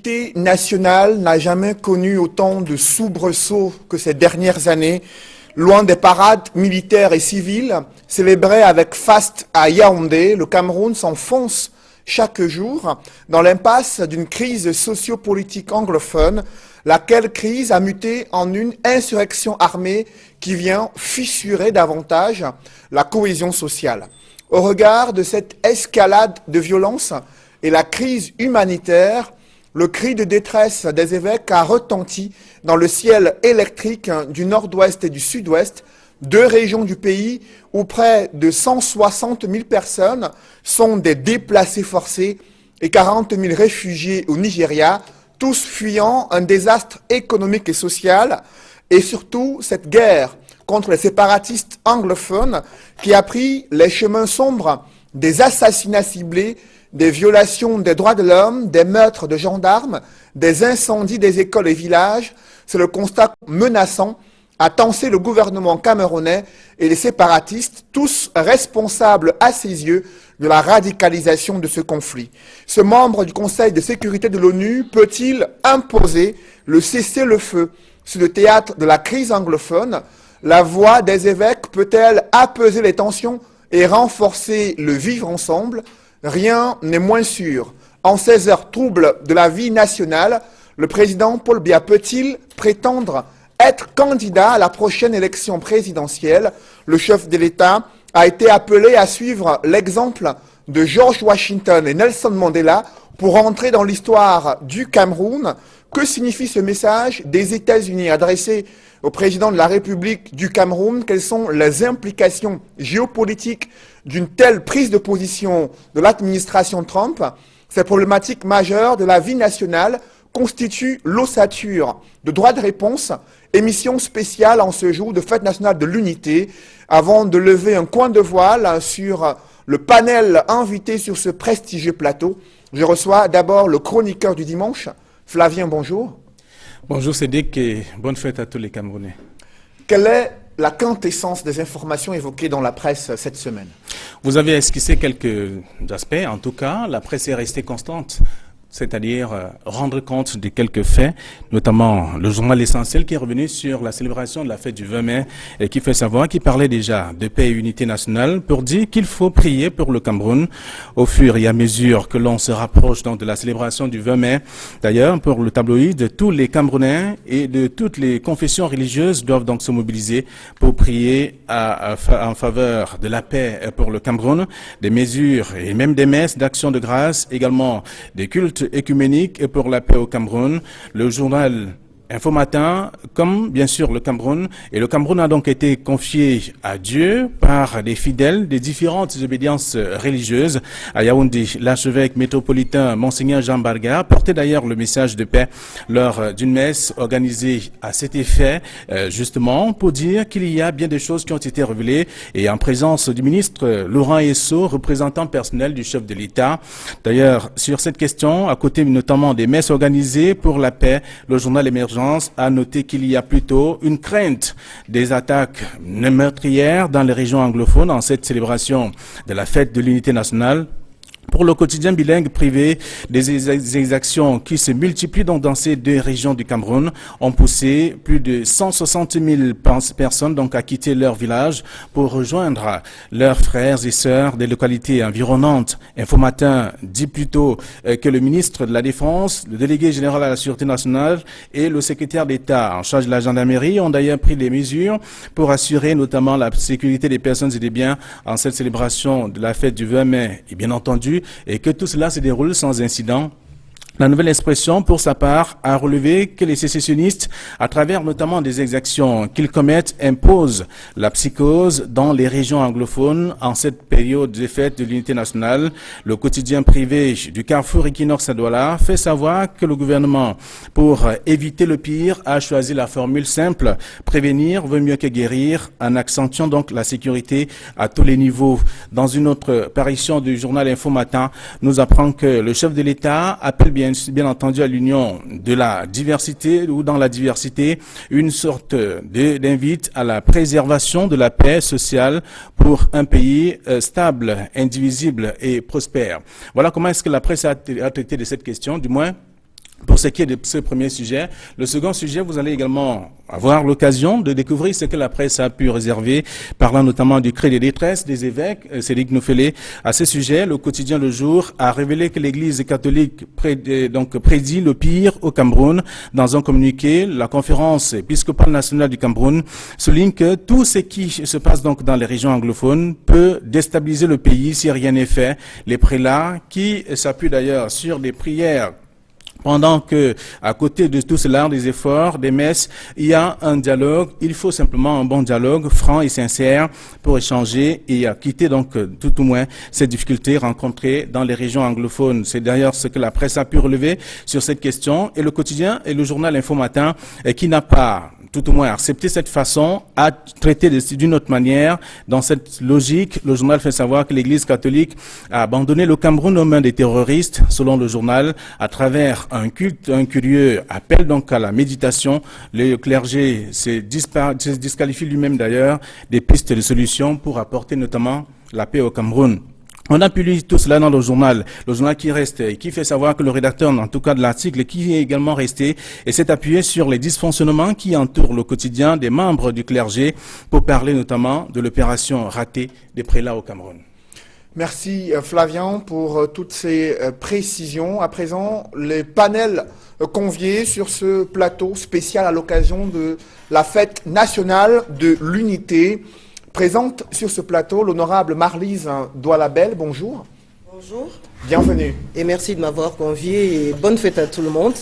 l'unité nationale n'a jamais connu autant de soubresauts que ces dernières années, loin des parades militaires et civiles célébrées avec faste à Yaoundé. Le Cameroun s'enfonce chaque jour dans l'impasse d'une crise sociopolitique anglophone, laquelle crise a muté en une insurrection armée qui vient fissurer davantage la cohésion sociale. Au regard de cette escalade de violence et la crise humanitaire, le cri de détresse des évêques a retenti dans le ciel électrique du nord-ouest et du sud-ouest, deux régions du pays où près de 160 000 personnes sont des déplacés forcés et 40 000 réfugiés au Nigeria, tous fuyant un désastre économique et social, et surtout cette guerre contre les séparatistes anglophones qui a pris les chemins sombres des assassinats ciblés, des violations des droits de l'homme, des meurtres de gendarmes, des incendies des écoles et villages. C'est le constat menaçant a tensé le gouvernement camerounais et les séparatistes, tous responsables à ses yeux de la radicalisation de ce conflit. Ce membre du Conseil de sécurité de l'ONU peut-il imposer le cessez-le-feu sur le théâtre de la crise anglophone? La voix des évêques peut-elle apaiser les tensions et renforcer le vivre ensemble? Rien n'est moins sûr. En ces heures troubles de la vie nationale, le président Paul Biya peut-il prétendre être candidat à la prochaine élection présidentielle? Le chef de l'État a été appelé à suivre l'exemple de George Washington et Nelson Mandela pour entrer dans l'histoire du Cameroun. Que signifie ce message des États-Unis adressé au président de la République du Cameroun? Quelles sont les implications géopolitiques d'une telle prise de position de l'administration Trump? Ces problématiques majeures de la vie nationale constituent l'ossature de droit de réponse, émission spéciale en ce jour de fête nationale de l'unité. Avant de lever un coin de voile sur le panel invité sur ce prestigieux plateau, je reçois d'abord le chroniqueur du dimanche, Flavien, bonjour. Bonjour Cédric et bonne fête à tous les Camerounais. Quelle est la quintessence des informations évoquées dans la presse cette semaine? Vous avez esquissé quelques aspects. En tout cas, la presse est restée constante, c'est-à-dire rendre compte de quelques faits, notamment le journal Essentiel qui est revenu sur la célébration de la fête du 20 mai et qui fait savoir, qui parlait déjà de paix et unité nationale pour dire qu'il faut prier pour le Cameroun au fur et à mesure que l'on se rapproche donc de la célébration du 20 mai. D'ailleurs, pour le tabloïd, tous les Camerounais et de toutes les confessions religieuses doivent donc se mobiliser pour prier en faveur de la paix pour le Cameroun, des mesures et même des messes d'action de grâce, également des cultes écuménique et pour la paix au Cameroun. Le journal Info Matin, comme bien sûr le Cameroun, et le Cameroun a donc été confié à Dieu par des fidèles des différentes obédiences religieuses. À Yaoundé, l'archevêque métropolitain Monseigneur Jean Barga portait d'ailleurs le message de paix lors d'une messe organisée à cet effet, justement pour dire qu'il y a bien des choses qui ont été révélées et en présence du ministre Laurent Esso, représentant personnel du chef de l'État. D'ailleurs, sur cette question, à côté notamment des messes organisées pour la paix, le journal Émergence a noté qu'il y a plutôt une crainte des attaques meurtrières dans les régions anglophones en cette célébration de la fête de l'unité nationale. Pour le quotidien bilingue privé, des exactions qui se multiplient donc dans ces deux régions du Cameroun ont poussé plus de 160 000 personnes donc à quitter leur village pour rejoindre leurs frères et sœurs des localités environnantes. Info Matin dit plutôt que le ministre de la Défense, le délégué général à la Sûreté nationale et le secrétaire d'État en charge de la gendarmerie ont d'ailleurs pris des mesures pour assurer notamment la sécurité des personnes et des biens en cette célébration de la fête du 20 mai. Et bien entendu, et que tout cela se déroule sans incident. La Nouvelle Expression, pour sa part, a relevé que les sécessionnistes, à travers notamment des exactions qu'ils commettent, imposent la psychose dans les régions anglophones en cette période des fêtes de l'unité nationale. Le quotidien privé du Carrefour Equinox à Douala fait savoir que le gouvernement, pour éviter le pire, a choisi la formule simple « Prévenir vaut mieux que guérir » en accentuant donc la sécurité à tous les niveaux. Dans une autre parution du journal Info Matin, nous apprend que le chef de l'État appelle bien entendu à l'union de la diversité ou dans la diversité, une sorte d'invite à la préservation de la paix sociale pour un pays stable, indivisible et prospère. Voilà comment est-ce que la presse a traité de cette question, du moins pour ce qui est de ce premier sujet. Le second sujet, vous allez également avoir l'occasion de découvrir ce que la presse a pu réserver, parlant notamment du cri de détresse des évêques. Cédric Noufélé, à ce sujet, le quotidien Le Jour a révélé que l'Église catholique prédit le pire au Cameroun. Dans un communiqué, la conférence épiscopale nationale du Cameroun souligne que tout ce qui se passe donc dans les régions anglophones peut déstabiliser le pays si rien n'est fait. Les prélats, qui s'appuient d'ailleurs sur des prières, pendant que, à côté de tout cela, des efforts, des messes, il y a un dialogue. Il faut simplement un bon dialogue, franc et sincère, pour échanger et quitter donc tout au moins ces difficultés rencontrées dans les régions anglophones. C'est d'ailleurs ce que la presse a pu relever sur cette question. Et le quotidien et le journal Info Matin, qui n'a pas tout au moins accepter cette façon, à traiter d'une autre manière. Dans cette logique, le journal fait savoir que l'Église catholique a abandonné le Cameroun aux mains des terroristes. Selon le journal, à travers un culte, un curieux appel donc à la méditation, le clergé se disqualifie lui-même d'ailleurs des pistes de solutions pour apporter notamment la paix au Cameroun. On a pu lire tout cela dans le journal qui reste et qui fait savoir que le rédacteur, en tout cas de l'article, qui est également resté et s'est appuyé sur les dysfonctionnements qui entourent le quotidien des membres du clergé pour parler notamment de l'opération ratée des prélats au Cameroun. Merci Flavien pour toutes ces précisions. À présent, les panels conviés sur ce plateau spécial à l'occasion de la fête nationale de l'unité. Présente sur ce plateau l'honorable Marlise Doualabel. Bonjour. Bonjour. Bienvenue. Et merci de m'avoir convié et bonne fête à tout le monde.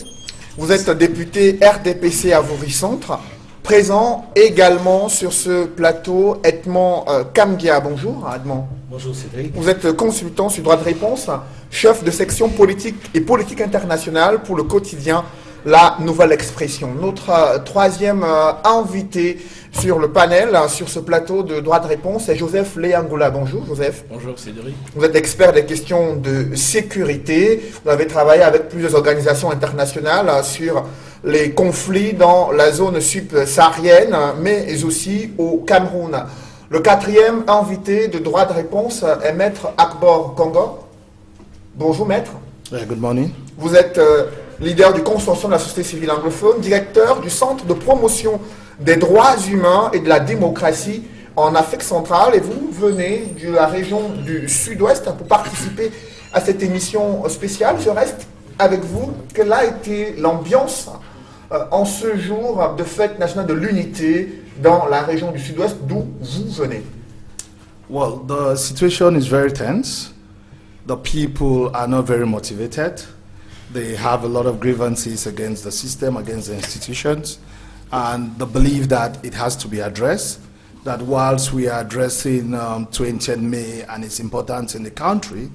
Vous êtes député RDPC à Vaury-Centre. Présent également sur ce plateau Edmond Kamgia. Bonjour Edmond. Bonjour Cédric. Vous êtes consultant sur droit de réponse, chef de section politique et politique internationale pour le quotidien La Nouvelle Expression. Notre troisième invité sur le panel, sur ce plateau de droit de réponse, est Joseph Léangoula. Bonjour Joseph. Bonjour Cédric. Vous êtes expert des questions de sécurité. Vous avez travaillé avec plusieurs organisations internationales sur les conflits dans la zone subsaharienne, mais aussi au Cameroun. Le quatrième invité de droit de réponse est Maître Akbor Congo. Bonjour Maître. Good morning. Vous êtes leader du consortium de la société civile anglophone, directeur du Centre de promotion des droits humains et de la démocratie en Afrique centrale, et vous venez de la région du Sud-Ouest pour participer à cette émission spéciale. Je reste avec vous. Quelle a été l'ambiance en ce jour de fête nationale de l'unité dans la région du Sud-Ouest d'où vous venez? Well, the situation is very tense. The people are not very motivated. They have a lot of grievances against the system, against the institutions, and the belief that it has to be addressed, that whilst we are addressing 20th May and its importance in the country,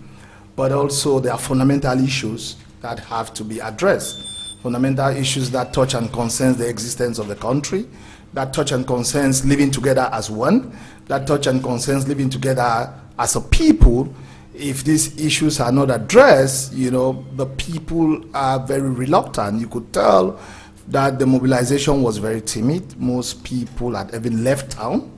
but also there are fundamental issues that have to be addressed. Fundamental issues that touch and concern the existence of the country, that touch and concerns living together as one, that touch and concerns living together as a people. If these issues are not addressed, you know, the people are very reluctant. You could tell that the mobilization was very timid. Most people had even left town.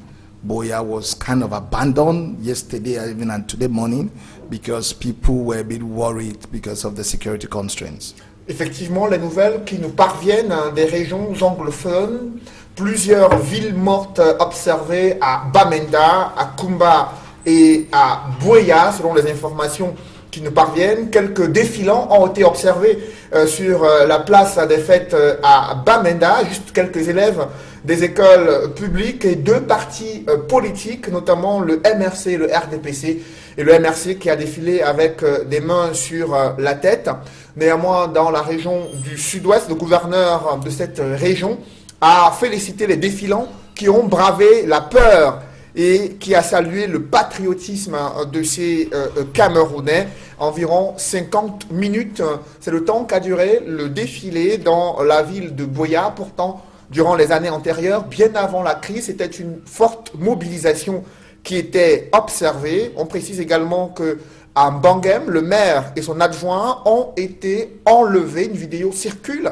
Boya was kind of abandoned yesterday, even and today morning, because people were a bit worried because of the security constraints. Effectivement, les nouvelles qui nous parviennent des régions anglophones, plusieurs villes mortes observées à Bamenda, à Kumba et à Buea, selon les informations qui nous parviennent. Quelques défilants ont été observés sur la place des fêtes à Bamenda, juste quelques élèves des écoles publiques et deux partis politiques, notamment le MRC et le RDPC. Et le MRC qui a défilé avec des mains sur la tête. Néanmoins, dans la région du Sud-Ouest, le gouverneur de cette région a félicité les défilants qui ont bravé la peur et qui a salué le patriotisme de ces Camerounais. Environ 50 minutes, c'est le temps qu'a duré le défilé dans la ville de Buea. Pourtant, durant les années antérieures, bien avant la crise, c'était une forte mobilisation qui était observée. On précise également que à Mbangem, le maire et son adjoint ont été enlevés. Une vidéo circule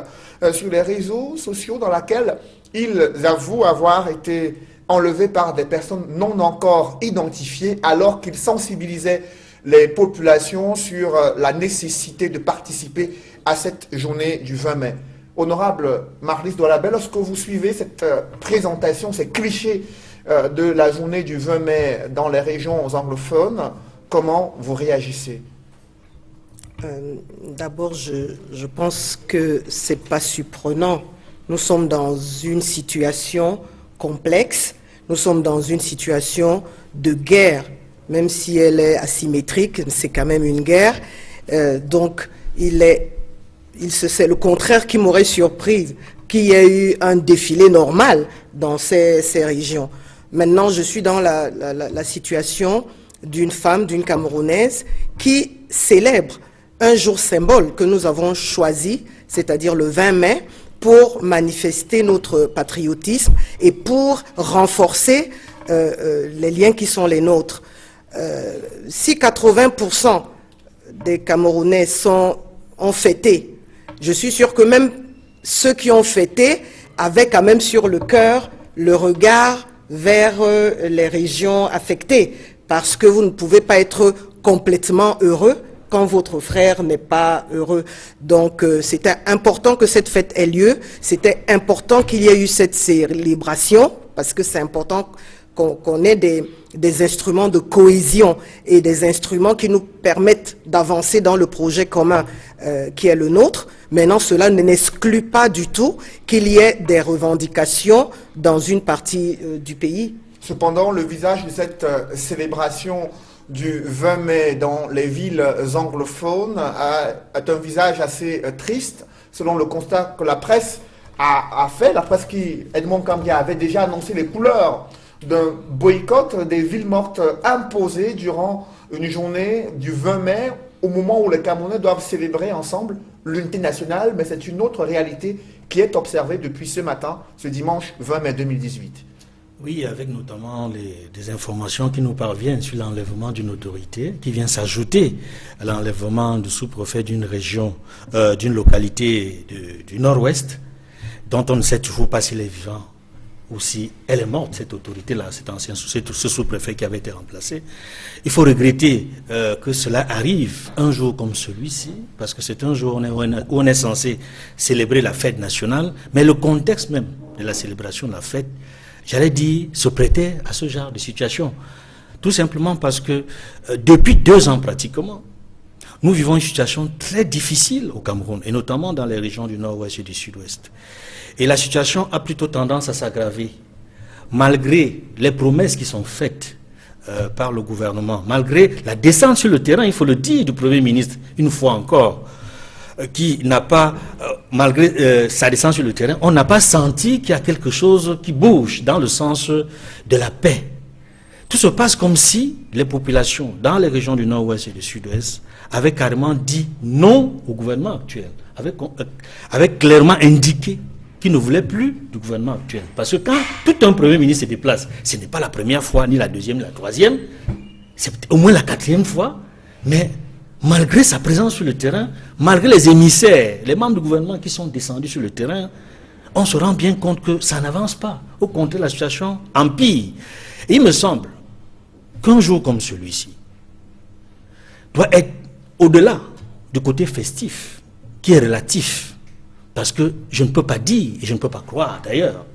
sur les réseaux sociaux dans laquelle ils avouent avoir été enlevés par des personnes non encore identifiées alors qu'ils sensibilisaient les populations sur la nécessité de participer à cette journée du 20 mai. Honorable Marlys Doualabel, lorsque vous suivez cette présentation, ces clichés de la journée du 20 mai dans les régions anglophones, comment vous réagissez? D'abord, je pense que c'est pas surprenant. Nous sommes dans une situation complexe, nous sommes dans une situation de guerre, même si elle est asymétrique, c'est quand même une guerre. Donc, c'est le contraire qui m'aurait surprise, qu'il y ait eu un défilé normal dans ces régions. Maintenant, je suis dans la situation d'une femme, d'une Camerounaise, qui célèbre un jour symbole que nous avons choisi, c'est-à-dire le 20 mai, pour manifester notre patriotisme et pour renforcer les liens qui sont les nôtres. Si 80% des Camerounais ont fêté, je suis sûr que même ceux qui ont fêté avaient quand même sur le cœur le regard vers les régions affectées, parce que vous ne pouvez pas être complètement heureux quand votre frère n'est pas heureux. Donc c'était important que cette fête ait lieu, c'était important qu'il y ait eu cette célébration, parce que c'est important qu'on ait des instruments de cohésion et des instruments qui nous permettent d'avancer dans le projet commun qui est le nôtre. Maintenant, cela n'exclut pas du tout qu'il y ait des revendications dans une partie du pays. Cependant, le visage de cette célébration du 20 mai dans les villes anglophones est un visage assez triste, selon le constat que la presse a fait. La presse qui, Edmond Cambia, avait déjà annoncé les couleurs d'un boycott des villes mortes imposées durant une journée du 20 mai, au moment où les Camerounais doivent célébrer ensemble l'unité nationale, mais c'est une autre réalité qui est observée depuis ce matin, ce dimanche 20 mai 2018. Oui, avec notamment des informations qui nous parviennent sur l'enlèvement d'une autorité qui vient s'ajouter à l'enlèvement du sous-préfet d'une région, d'une localité du nord-ouest, dont on ne sait toujours pas s'il est vivant ou si elle est morte, cette autorité-là, ce sous-préfet qui avait été remplacé. Il faut regretter que cela arrive un jour comme celui-ci, parce que c'est un jour où on est censé célébrer la fête nationale, mais le contexte même de la célébration de la fête, j'allais dire, se prêtait à ce genre de situation. Tout simplement parce que depuis 2 ans pratiquement, nous vivons une situation très difficile au Cameroun, et notamment dans les régions du nord-ouest et du sud-ouest. Et la situation a plutôt tendance à s'aggraver, malgré les promesses qui sont faites par le gouvernement, malgré la descente sur le terrain, il faut le dire, du Premier ministre, une fois encore, qui n'a pas, malgré sa descente sur le terrain, on n'a pas senti qu'il y a quelque chose qui bouge dans le sens de la paix. Tout se passe comme si les populations dans les régions du nord-ouest et du sud-ouest avaient carrément dit non au gouvernement actuel, avaient clairement indiqué qu'ils ne voulaient plus du gouvernement actuel. Parce que quand tout un Premier ministre se déplace, ce n'est pas la première fois, ni la deuxième, ni la troisième, c'est au moins la 4e fois, mais malgré sa présence sur le terrain, malgré les émissaires, les membres du gouvernement qui sont descendus sur le terrain, on se rend bien compte que ça n'avance pas. Au contraire, la situation empire. Et il me semble qu'un jour comme celui-ci doit être au-delà du côté festif, qui est relatif. Parce que je ne peux pas dire, et je ne peux pas croire d'ailleurs,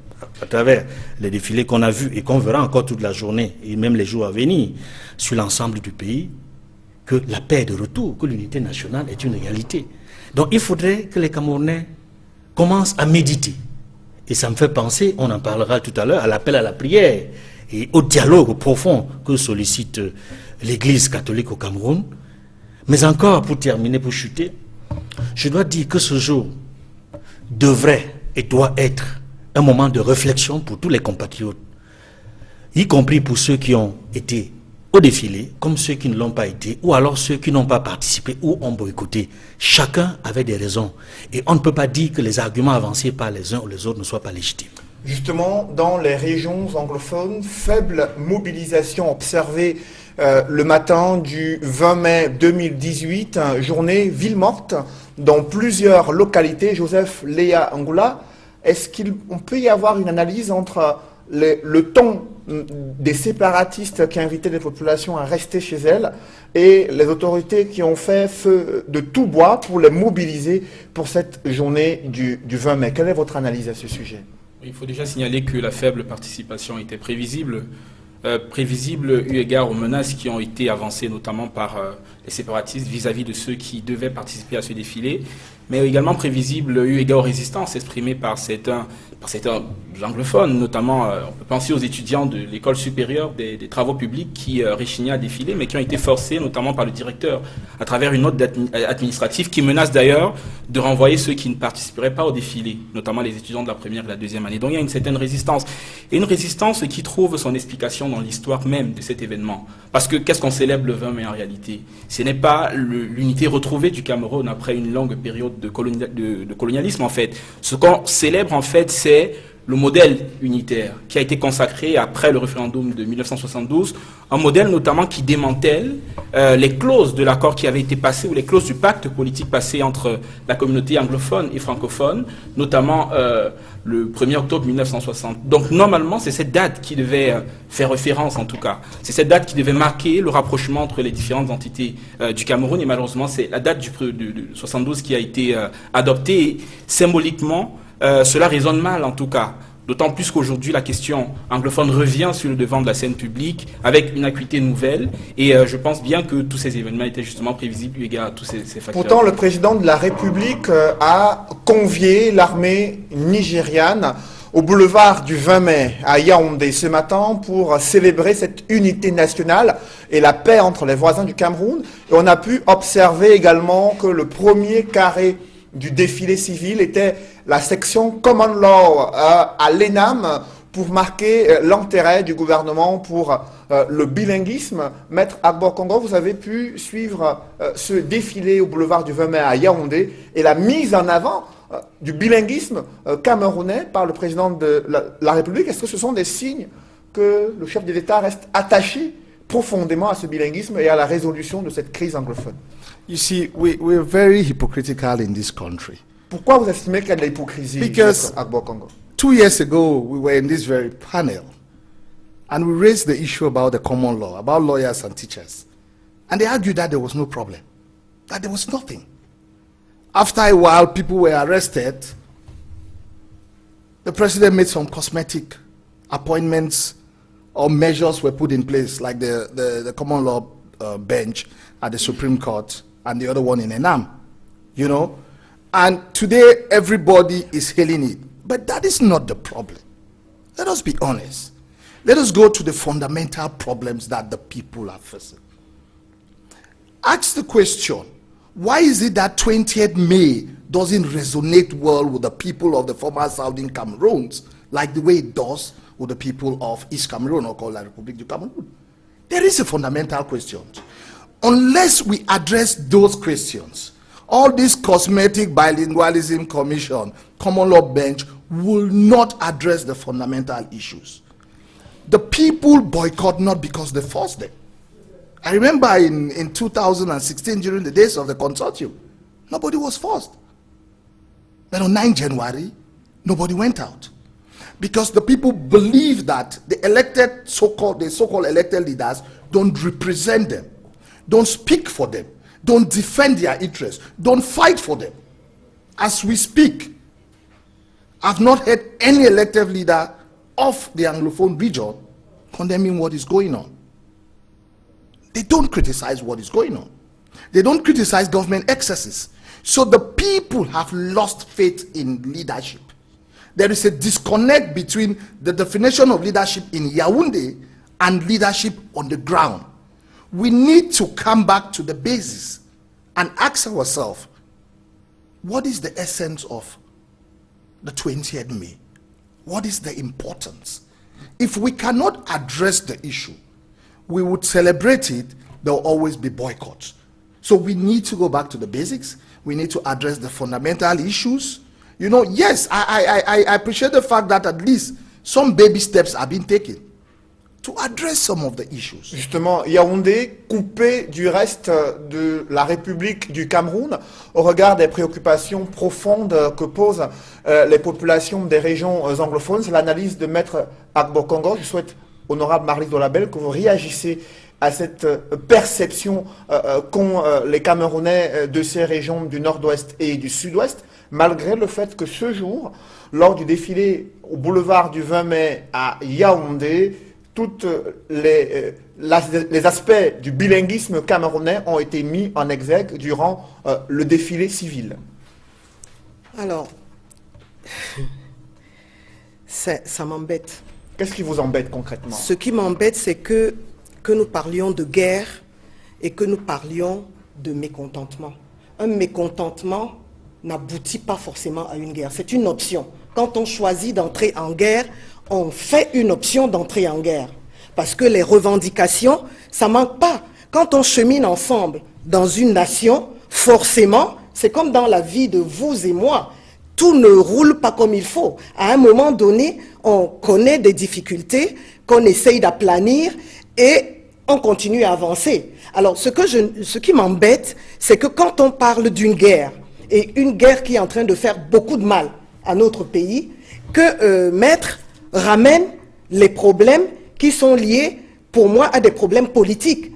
à travers les défilés qu'on a vus et qu'on verra encore toute la journée, et même les jours à venir, sur l'ensemble du pays, que la paix est de retour, que l'unité nationale est une réalité. Donc il faudrait que les Camerounais commencent à méditer. Et ça me fait penser, on en parlera tout à l'heure, à l'appel à la prière et au dialogue profond que sollicite l'Église catholique au Cameroun. Mais encore, pour terminer, pour chuter, je dois dire que ce jour devrait et doit être un moment de réflexion pour tous les compatriotes, y compris pour ceux qui ont été au défilé, comme ceux qui ne l'ont pas été, ou alors ceux qui n'ont pas participé ou ont boycotté. Chacun avait des raisons. Et on ne peut pas dire que les arguments avancés par les uns ou les autres ne soient pas légitimes. Justement, dans les régions anglophones, faible mobilisation observée le matin du 20 mai 2018, journée ville morte dans plusieurs localités. Joseph Léa Angoula, est-ce qu'on peut y avoir une analyse entre le ton des séparatistes qui invitaient les populations à rester chez elles et les autorités qui ont fait feu de tout bois pour les mobiliser pour cette journée du 20 mai. Quelle est votre analyse à ce sujet? Il faut déjà signaler que la faible participation était prévisible. Prévisible eu égard aux menaces qui ont été avancées notamment par les séparatistes vis-à-vis de ceux qui devaient participer à ce défilé, mais également prévisible eu égard aux résistances exprimées par certains anglophones, notamment on peut penser aux étudiants de l'école supérieure des travaux publics qui rechignaient à défiler, mais qui ont été forcés notamment par le directeur à travers une note administrative qui menace d'ailleurs de renvoyer ceux qui ne participeraient pas au défilé, notamment les étudiants de la première et de la deuxième année. Donc il y a une certaine résistance, et une résistance qui trouve son explication dans l'histoire même de cet événement. Parce que qu'est-ce qu'on célèbre le 20 mai en réalité? Ce n'est pas l'unité retrouvée du Cameroun après une longue période de colonialisme en fait. Ce qu'on célèbre en fait, c'est le modèle unitaire qui a été consacré après le référendum de 1972, un modèle notamment qui démantèle les clauses de l'accord qui avait été passé ou les clauses du pacte politique passé entre la communauté anglophone et francophone, notamment le 1er octobre 1960. Donc normalement, c'est cette date qui devait faire référence en tout cas. C'est cette date qui devait marquer le rapprochement entre les différentes entités du Cameroun, et malheureusement, c'est la date de 72 qui a été adoptée. Et symboliquement, cela résonne mal en tout cas, d'autant plus qu'aujourd'hui la question anglophone revient sur le devant de la scène publique avec une acuité nouvelle, et je pense bien que tous ces événements étaient justement prévisibles eu égard à tous ces facteurs. Pourtant, le président de la République a convié l'armée nigériane au boulevard du 20 mai à Yaoundé ce matin pour célébrer cette unité nationale et la paix entre les voisins du Cameroun. Et on a pu observer également que le premier carré du défilé civil était la section Common Law à l'ENAM pour marquer l'intérêt du gouvernement pour le bilinguisme. Maître Agbor Congo, vous avez pu suivre ce défilé au boulevard du 20 mai à Yaoundé et la mise en avant du bilinguisme camerounais par le président de la République. Est-ce que ce sont des signes que le chef de l'État reste attaché profondément à ce bilinguisme et à la résolution de cette crise anglophone? You see, we're very hypocritical in this country. Pourquoi vous estimez qu'il y a de l'hypocrisie, Because Maître Agbor Congo? 2 years ago, we were in this very panel, and we raised the issue about the common law, about lawyers and teachers. And they argued that there was no problem, that there was nothing. After a while, people were arrested. The president made some cosmetic appointments or measures were put in place, like the common law bench at the Supreme Court and the other one in Enam, you know. And today, everybody is hailing it. But that is not the problem. Let us be honest. Let us go to the fundamental problems that the people are facing. Ask the question, why is it that 20th May doesn't resonate well with the people of the former Southern Cameroons like the way it does with the people of East Cameroon, or called La République du Cameroun? There is a fundamental question. Unless we address those questions, all this cosmetic bilingualism commission, common law bench, will not address the fundamental issues. The people boycott not because they forced them. I remember in 2016, during the days of the consortium, nobody was forced. But on 9 January, nobody went out. Because the people believe that the elected so-called elected leaders don't represent them, don't speak for them, don't defend their interests, don't fight for them. As we speak, I've not heard any elected leader of the Anglophone region condemning what is going on. They don't criticize what is going on. They don't criticize government excesses. So the people have lost faith in leadership. There is a disconnect between the definition of leadership in Yaoundé and leadership on the ground. We need to come back to the basis and ask ourselves, what is the essence of the 20th May? What is the importance? If we cannot address the issue, we would celebrate it, there will always be boycotts. So we need to go back to the basics. We need to address the fundamental issues. You know, yes, I appreciate the fact that at least some baby steps have been taken to address some of the issues. Justement, Yaoundé, coupé du reste de la République du Cameroun, au regard des préoccupations profondes que posent les populations des régions anglophones. C'est l'analyse de Maître Agbor Congo. Je souhaite honorable Marlise Dolabel, que vous réagissez à cette perception qu'ont les Camerounais de ces régions du nord-ouest et du sud-ouest, malgré le fait que ce jour, lors du défilé au boulevard du 20 mai à Yaoundé, tous les aspects du bilinguisme camerounais ont été mis en exergue durant le défilé civil. Alors, ça m'embête. Qu'est-ce qui vous embête concrètement? Ce qui m'embête, c'est que nous parlions de guerre et que nous parlions de mécontentement. Un mécontentement n'aboutit pas forcément à une guerre. C'est une option. Quand on choisit d'entrer en guerre, on fait une option d'entrer en guerre. Parce que les revendications, ça ne manque pas. Quand on chemine ensemble dans une nation, forcément, c'est comme dans la vie de vous et moi. Tout ne roule pas comme il faut. À un moment donné, on connaît des difficultés qu'on essaye d'aplanir et on continue à avancer. Alors, ce qui m'embête, c'est que quand on parle d'une guerre, et une guerre qui est en train de faire beaucoup de mal à notre pays, que Maître ramène les problèmes qui sont liés, pour moi, à des problèmes politiques.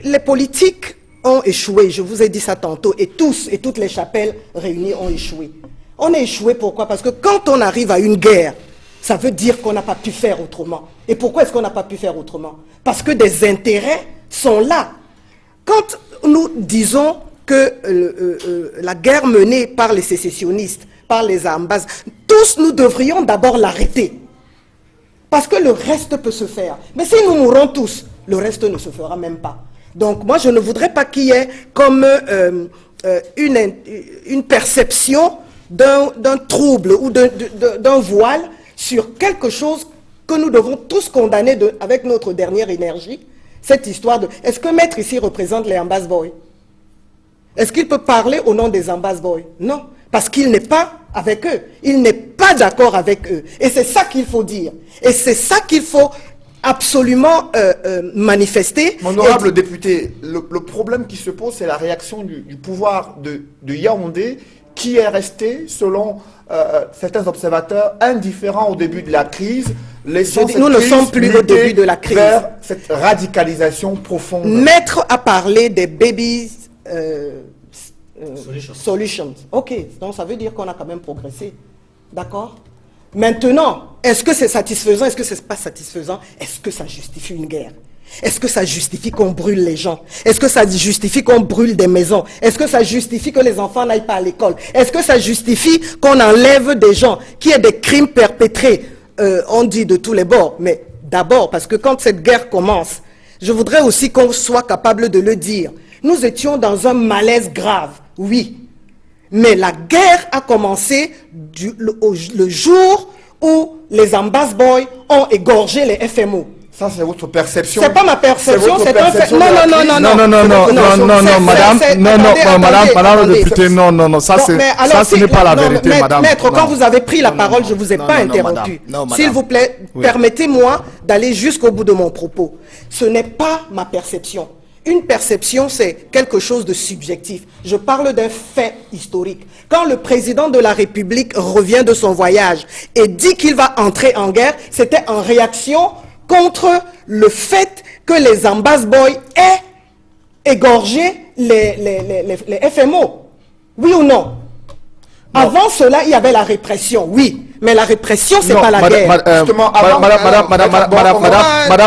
Les politiques ont échoué, je vous ai dit ça tantôt, et tous et toutes les chapelles réunies ont échoué. On a échoué pourquoi? Parce que quand on arrive à une guerre, ça veut dire qu'on n'a pas pu faire autrement. Et pourquoi est-ce qu'on n'a pas pu faire autrement? Parce que des intérêts sont là. Quand nous disons que la guerre menée par les sécessionnistes, par les Ambas, tous nous devrions d'abord l'arrêter. Parce que le reste peut se faire. Mais si nous mourons tous, le reste ne se fera même pas. Donc moi, je ne voudrais pas qu'il y ait comme une perception d'un trouble ou d'un voile sur quelque chose que nous devons tous condamner avec notre dernière énergie. Cette histoire de... Est-ce que Maître ici représente les Ambas Boys? Est-ce qu'il peut parler au nom des Ambas Boys? Non, parce qu'il n'est pas avec eux. Il n'est pas d'accord avec eux. Et c'est ça qu'il faut dire. Et c'est ça qu'il faut absolument manifester. Mon honorable député, le problème qui se pose, c'est la réaction du pouvoir de Yaoundé, qui est resté, selon certains observateurs, indifférent au début de la crise. Nous ne sommes plus au début de la crise. Vers cette radicalisation profonde. Maître a parlé des babies solutions. Ok, donc ça veut dire qu'on a quand même progressé. D'accord? Maintenant, est-ce que c'est satisfaisant? Est-ce que c'est pas satisfaisant? Est-ce que ça justifie une guerre? Est-ce que ça justifie qu'on brûle les gens? Est-ce que ça justifie qu'on brûle des maisons? Est-ce que ça justifie que les enfants n'aillent pas à l'école? Est-ce que ça justifie qu'on enlève des gens, qu'il y ait des crimes perpétrés? On dit de tous les bords, mais d'abord, parce que quand cette guerre commence, je voudrais aussi qu'on soit capable de le dire. Nous étions dans un malaise grave, oui. Mais la guerre a commencé le jour où les Ambas Boys ont égorgé les FMO. Ça, c'est votre perception. C'est pas ma perception, c'est un fait. Madame le député, non, ça ce n'est pas la vérité, madame. Maître, quand vous avez pris la parole, je ne vous ai pas interrompu. S'il vous plaît, permettez-moi d'aller jusqu'au bout de mon propos. Ce n'est pas ma perception. Une perception, c'est quelque chose de subjectif. Je parle d'un fait historique. Quand le président de la République revient de son voyage et dit qu'il va entrer en guerre, c'était en réaction contre le fait que les Ambas Boys aient égorgé les FMO. Oui ou non? Avant cela, il y avait la répression, oui. Mais la répression, c'est pas la guerre.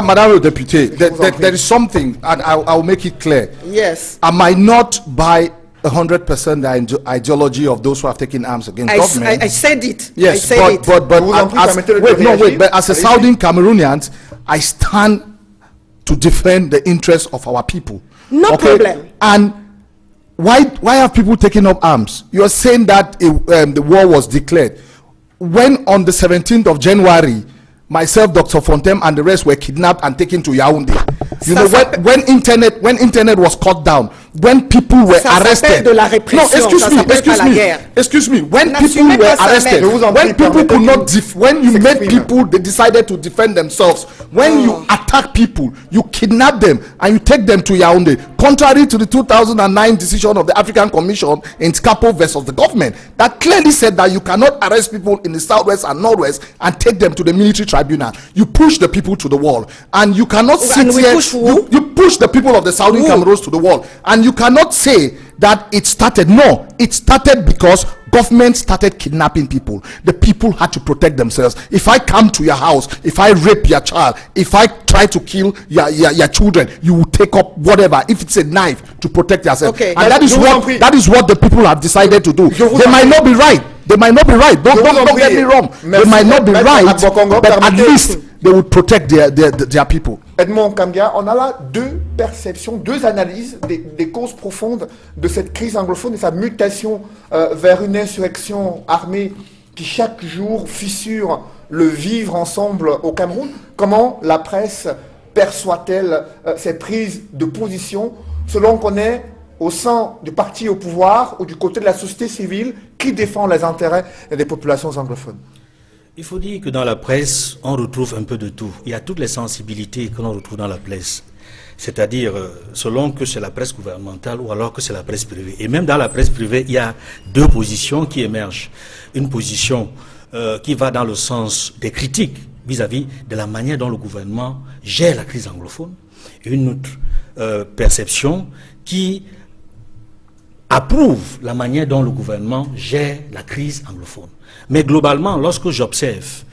Madame le député, there is something, and I will make it clear. Yes. I might not buy 100% the ideology of those who have taken arms against government. I said it. Yes, I said but as a Southern Cameroonian, I stand to defend the interests of our people. No problem. And why have people taken up arms? You are saying that the war was declared. When on the 17th of January, myself, Dr. Fontem, and the rest were kidnapped and taken to Yaoundé. You know, when internet was cut down, when people were Ça s'appelle arrested. de la répression, No, excuse ça me, s'appelle excuse pas la me, guerre. excuse me. When N'assumez people were pas ça, arrested, maître. Je vous en when prie, people could not, permettez-nous when you made s'exprimer. people, they decided to defend themselves. When you attack people, you kidnap them and you take them to Yaoundé. Contrary to the 2009 decision of the African Commission in Scapo versus the government, that clearly said that you cannot arrest people in the southwest and northwest and take them to the military tribunal. You push the people to the wall, and you cannot sit we here. push who? You push the people of the southern Who? Cameroons to the wall, and you cannot say that it started. No, it started because government started kidnapping people. The people had to protect themselves. If I come to your house, if I rape your child, if I try to kill your children, you will take up whatever, if it's a knife, to protect yourself. Okay. And that is Je vous en what prie. the people have decided to do. Je vous They en might prie. not be right. They might not be right. Don't Je vous en get prie. me wrong. Merci, They might not be Maître right, Agbokongo. but at Permettez- least they will protect their people. Edmond Kamga, on a là deux perceptions, deux analyses des causes profondes de cette crise anglophone et sa mutation vers une insurrection armée qui chaque jour fissure le vivre ensemble au Cameroun. Comment la presse perçoit-elle ces prises de position selon qu'on est au sein du parti au pouvoir ou du côté de la société civile qui défend les intérêts des populations anglophones? Il faut dire que dans la presse, on retrouve un peu de tout. Il y a toutes les sensibilités que l'on retrouve dans la presse. C'est-à-dire, selon que c'est la presse gouvernementale ou alors que c'est la presse privée. Et même dans la presse privée, il y a deux positions qui émergent. Une position qui va dans le sens des critiques vis-à-vis de la manière dont le gouvernement gère la crise anglophone. Et une autre perception qui approuve la manière dont le gouvernement gère la crise anglophone. Mais globalement, lorsque j'observe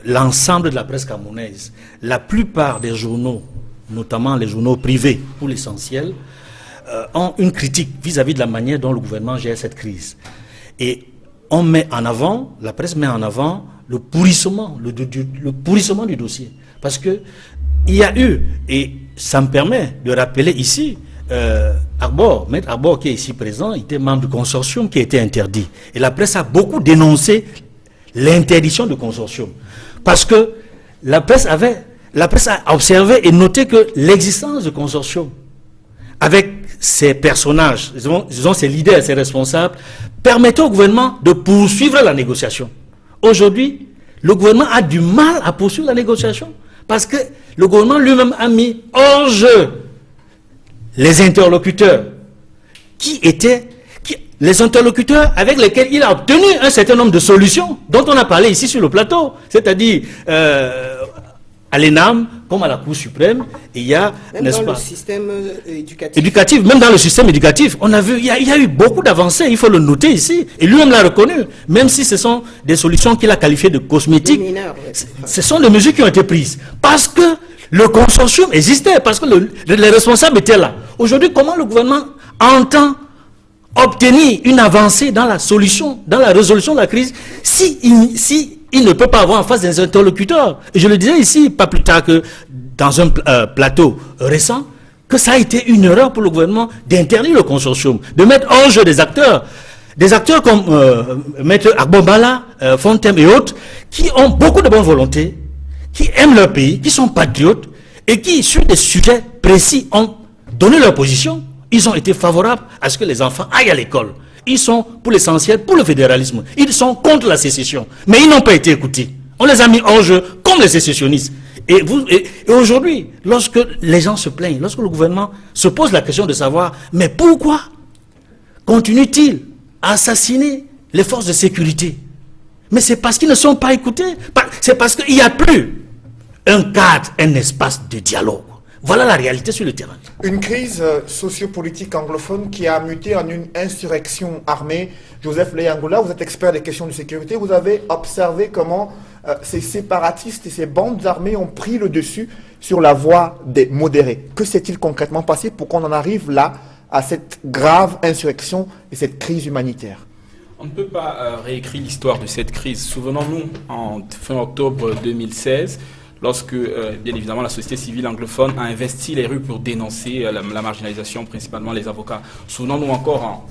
l'ensemble de la presse camerounaise, la plupart des journaux, notamment les journaux privés pour l'essentiel, ont une critique vis-à-vis de la manière dont le gouvernement gère cette crise. Et on met en avant, la presse met en avant le pourrissement, le pourrissement du dossier. Parce que il y a eu, et ça me permet de rappeler ici, Arbor, Maître Arbor qui est ici présent, était membre du consortium qui a été interdit. Et la presse a beaucoup dénoncé l'interdiction du consortium. Parce que la presse a observé et noté que l'existence du consortium, avec ses personnages, disons ses leaders, ses responsables, permettait au gouvernement de poursuivre la négociation. Aujourd'hui, le gouvernement a du mal à poursuivre la négociation parce que le gouvernement lui-même a mis hors jeu les interlocuteurs les interlocuteurs avec lesquels il a obtenu un certain nombre de solutions dont on a parlé ici sur le plateau, c'est-à-dire à l'ENAM comme à la Cour suprême, et il y a, Même n'est-ce dans pas, le système éducatif. même dans le système éducatif, on a vu, il y a eu beaucoup d'avancées, il faut le noter ici, et lui-même l'a reconnu, même si ce sont des solutions qu'il a qualifiées de cosmétiques, Mineurs, oui. ce sont des mesures qui ont été prises, parce que le consortium existait, parce que les responsables étaient là. Aujourd'hui, comment le gouvernement entend obtenir une avancée dans la solution, dans la résolution de la crise, si il ne peut pas avoir en face des interlocuteurs? Et je le disais ici, pas plus tard que dans un plateau récent, que ça a été une erreur pour le gouvernement d'interdire le consortium, de mettre hors jeu des acteurs comme Maître Agbombala, Fontem et autres, qui ont beaucoup de bonne volonté, qui aiment leur pays, qui sont patriotes, et qui, sur des sujets précis, ont donné leur position. Ils ont été favorables à ce que les enfants aillent à l'école. Ils sont, pour l'essentiel, pour le fédéralisme. Ils sont contre la sécession. Mais ils n'ont pas été écoutés. On les a mis hors jeu comme les sécessionnistes. Et aujourd'hui, lorsque les gens se plaignent, lorsque le gouvernement se pose la question de savoir, mais pourquoi continue-t-il à assassiner les forces de sécurité? Mais c'est parce qu'ils ne sont pas écoutés. C'est parce qu'il n'y a plus un cadre, un espace de dialogue. Voilà la réalité sur le terrain. Une crise sociopolitique anglophone qui a muté en une insurrection armée. Joseph Leyangoula, vous êtes expert des questions de sécurité. Vous avez observé comment ces séparatistes et ces bandes armées ont pris le dessus sur la voie des modérés. Que s'est-il concrètement passé pour qu'on en arrive là à cette grave insurrection et cette crise humanitaire? On ne peut pas réécrire l'histoire de cette crise. Souvenons-nous, en fin octobre 2016, lorsque, bien évidemment, la société civile anglophone a investi les rues pour dénoncer la marginalisation, principalement les avocats. Souvenons-nous encore en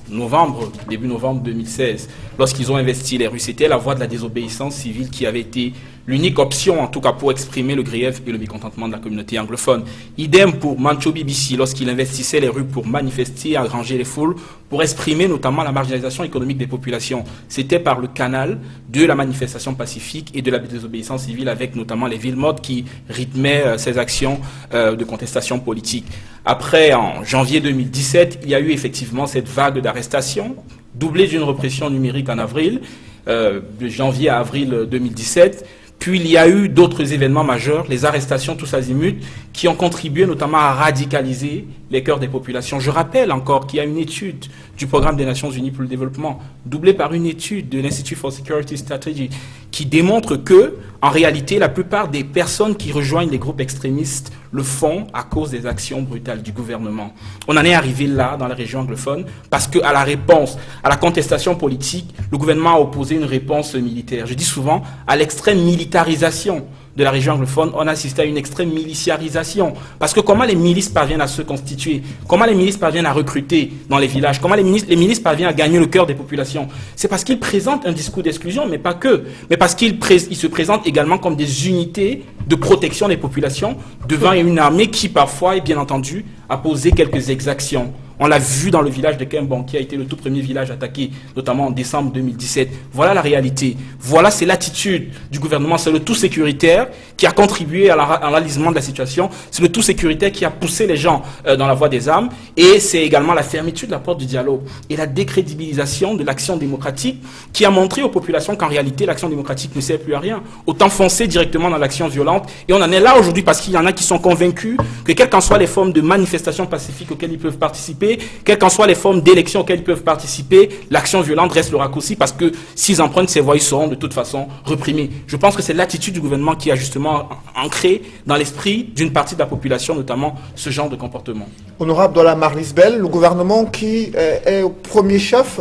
début novembre 2016, lorsqu'ils ont investi les rues, c'était la voie de la désobéissance civile qui avait été l'unique option, en tout cas, pour exprimer le grief et le mécontentement de la communauté anglophone. Idem pour Mancho BBC lorsqu'il investissait les rues pour manifester, engranger les foules, pour exprimer notamment la marginalisation économique des populations. C'était par le canal de la manifestation pacifique et de la désobéissance civile, avec notamment les villes mortes qui rythmaient ces actions de contestation politique. Après, en janvier 2017, il y a eu effectivement cette vague d'arrestations, doublée d'une répression numérique en avril, de janvier à avril 2017. Puis il y a eu d'autres événements majeurs, les arrestations tous azimuts, qui ont contribué notamment à radicaliser les cœurs des populations. Je rappelle encore qu'il y a une étude du Programme des Nations Unies pour le développement, doublée par une étude de l'Institute for Security Strategy, qui démontre que, en réalité, la plupart des personnes qui rejoignent les groupes extrémistes le font à cause des actions brutales du gouvernement. On en est arrivé là, dans la région anglophone, parce qu'à la réponse, à la contestation politique, le gouvernement a opposé une réponse militaire. Je dis souvent, à l'extrême militarisation de la région anglophone, on assiste à une extrême miliciarisation. Parce que comment les milices parviennent à se constituer? Comment les milices parviennent à recruter dans les villages? Comment les milices parviennent à gagner le cœur des populations? C'est parce qu'ils présentent un discours d'exclusion, mais pas que. Mais parce qu'ils se présentent également comme des unités de protection des populations devant une armée qui, parfois, et bien entendu, a posé quelques exactions. On l'a vu dans le village de Kembon, qui a été le tout premier village attaqué, notamment en décembre 2017. Voilà la réalité. Voilà, c'est l'attitude du gouvernement. C'est le tout sécuritaire qui a contribué à l'enlisement de la situation. C'est le tout sécuritaire qui a poussé les gens dans la voie des armes. Et c'est également la fermeture de la porte du dialogue et la décrédibilisation de l'action démocratique qui a montré aux populations qu'en réalité, l'action démocratique ne sert plus à rien. Autant foncer directement dans l'action violente. Et on en est là aujourd'hui parce qu'il y en a qui sont convaincus que quelles qu'en soient les formes de manifestations pacifiques auxquelles ils peuvent participer, quelles qu'en soient les formes d'élections auxquelles ils peuvent participer, l'action violente reste le raccourci parce que s'ils empruntent ces voies, ils seront de toute façon reprimés. Je pense que c'est l'attitude du gouvernement qui a justement ancré dans l'esprit d'une partie de la population, notamment ce genre de comportement. Honorable Douala Marlisbel, le gouvernement qui est au premier chef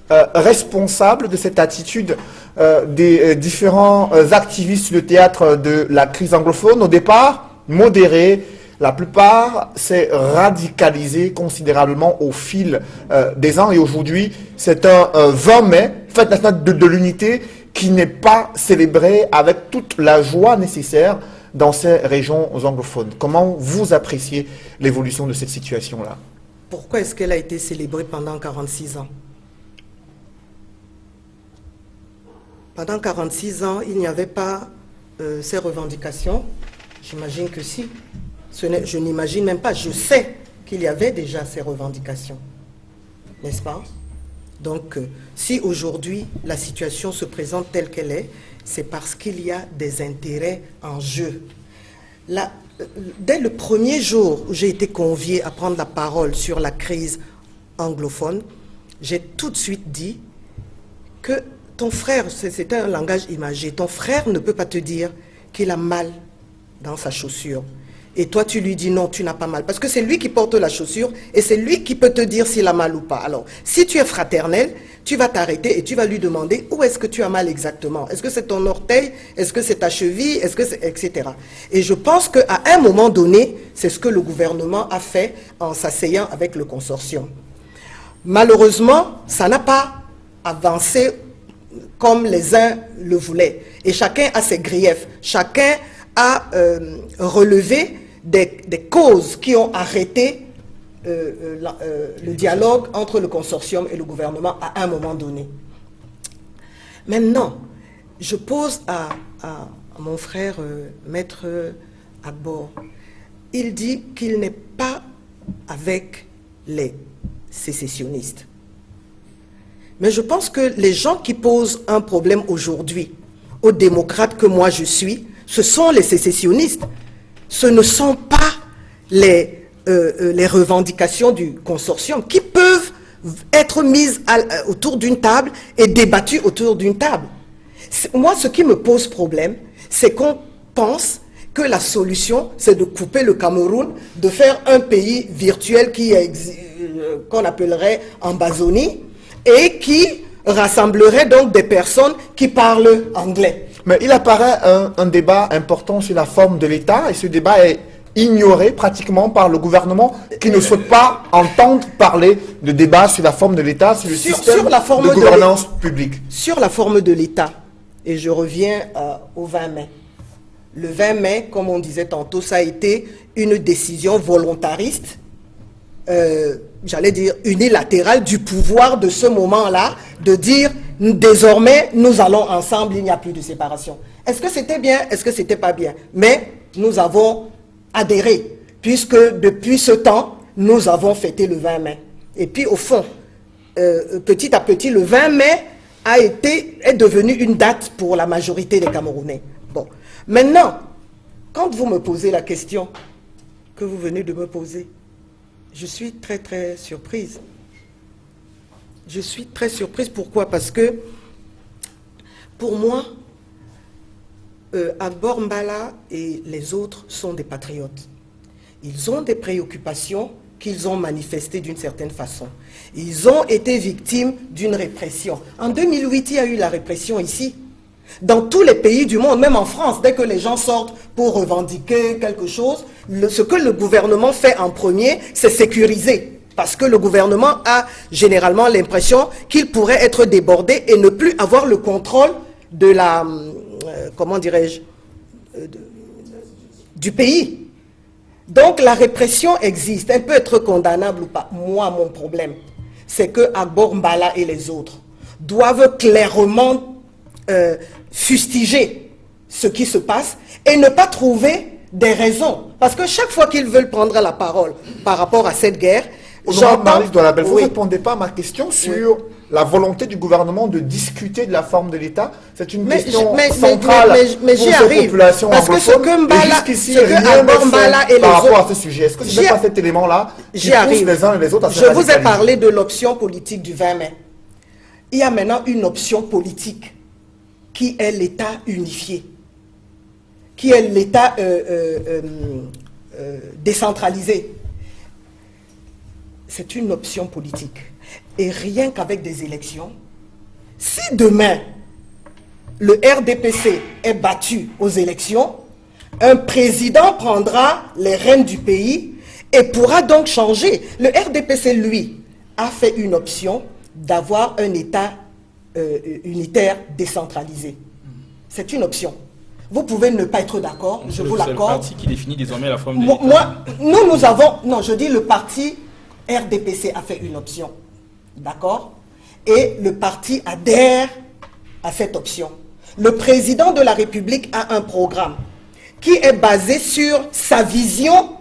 responsable de cette attitude des différents activistes sur le théâtre de la crise anglophone, au départ modéré. La plupart s'est radicalisé considérablement au fil des ans et aujourd'hui, c'est un 20 mai, fête nationale de l'unité, qui n'est pas célébrée avec toute la joie nécessaire dans ces régions anglophones. Comment vous appréciez l'évolution de cette situation-là? Pourquoi est-ce qu'elle a été célébrée pendant 46 ans? Pendant 46 ans, il n'y avait pas ces revendications? J'imagine que si. Je n'imagine même pas, je sais qu'il y avait déjà ces revendications, n'est-ce pas? Donc, si aujourd'hui la situation se présente telle qu'elle est, c'est parce qu'il y a des intérêts en jeu. Dès le premier jour où j'ai été conviée à prendre la parole sur la crise anglophone, j'ai tout de suite dit que ton frère, c'était un langage imagé, ton frère ne peut pas te dire qu'il a mal dans sa chaussure. Et toi, tu lui dis non, tu n'as pas mal. Parce que c'est lui qui porte la chaussure et c'est lui qui peut te dire s'il a mal ou pas. Alors, si tu es fraternel, tu vas t'arrêter et tu vas lui demander où est-ce que tu as mal exactement. Est-ce que c'est ton orteil? Est-ce que c'est ta cheville? Est-ce que c'est... etc. Et je pense qu'à un moment donné, c'est ce que le gouvernement a fait en s'asseyant avec le consortium. Malheureusement, ça n'a pas avancé comme les uns le voulaient. Et chacun a ses griefs. Chacun a relevé des causes qui ont arrêté le dialogue entre le consortium et le gouvernement à un moment donné. Maintenant, je pose à mon frère Maître Agbor, il dit qu'il n'est pas avec les sécessionnistes. Mais je pense que les gens qui posent un problème aujourd'hui aux démocrates que moi je suis, ce sont les sécessionnistes. Ce ne sont pas les revendications du consortium qui peuvent être mises autour d'une table et débattues autour d'une table. Moi, ce qui me pose problème, c'est qu'on pense que la solution, c'est de couper le Cameroun, de faire un pays virtuel qu'on appellerait Ambazonie et qui rassemblerait donc des personnes qui parlent anglais. Mais il apparaît un débat important sur la forme de l'État et ce débat est ignoré pratiquement par le gouvernement qui ne souhaite pas entendre parler de débat sur la forme de l'État, sur le système de gouvernance publique. Sur la forme de l'État, et je reviens au 20 mai. Le 20 mai, comme on disait tantôt, ça a été une décision volontariste, j'allais dire unilatérale du pouvoir de ce moment-là, de dire désormais nous allons ensemble, il n'y a plus de séparation. Est-ce que c'était bien? Est-ce que c'était pas bien? Mais nous avons adhéré, puisque depuis ce temps, nous avons fêté le 20 mai. Et puis au fond, petit à petit, le 20 mai est devenu une date pour la majorité des Camerounais. Bon. Maintenant, quand vous me posez la question que vous venez de me poser, je suis très très surprise. Je suis très surprise. Pourquoi? Parce que, pour moi, Agbor Mbala et les autres sont des patriotes. Ils ont des préoccupations qu'ils ont manifestées d'une certaine façon. Ils ont été victimes d'une répression. En 2008, il y a eu la répression ici. Dans tous les pays du monde, même en France, dès que les gens sortent pour revendiquer quelque chose, ce que le gouvernement fait en premier, c'est sécuriser. Parce que le gouvernement a généralement l'impression qu'il pourrait être débordé et ne plus avoir le contrôle de la, comment dirais-je, du pays. Donc la répression existe, elle peut être condamnable ou pas. Moi, mon problème, c'est que Agbor Mbala et les autres doivent clairement fustiger ce qui se passe et ne pas trouver des raisons. Parce que chaque fois qu'ils veulent prendre la parole par rapport à cette guerre, j'entends... Vous oui. ne répondez pas à ma question sur la volonté du gouvernement de discuter de la forme de l'État. C'est une question centrale mais pour j'y cette arrive. population Parce que ce que Mbala, Mbala et les par rapport autres... à ce sujet. Est-ce que ce n'est pas cet élément-là qui pousse les uns et les autres à se Je vous ai radicaliser? parlé de l'option politique du 20 mai. Il y a maintenant une option politique qui est l'État unifié, qui est l'État décentralisé. C'est une option politique. Et rien qu'avec des élections, si demain, le RDPC est battu aux élections, un président prendra les rênes du pays et pourra donc changer. Le RDPC, lui, a fait une option d'avoir un État unitaire décentralisé. C'est une option. Vous pouvez ne pas être d'accord, je vous l'accorde. C'est le parti qui définit désormais la forme de l'État. Nous avons... Non, je dis le parti RDPC a fait une option. D'accord? Et le parti adhère à cette option. Le président de la République a un programme qui est basé sur sa vision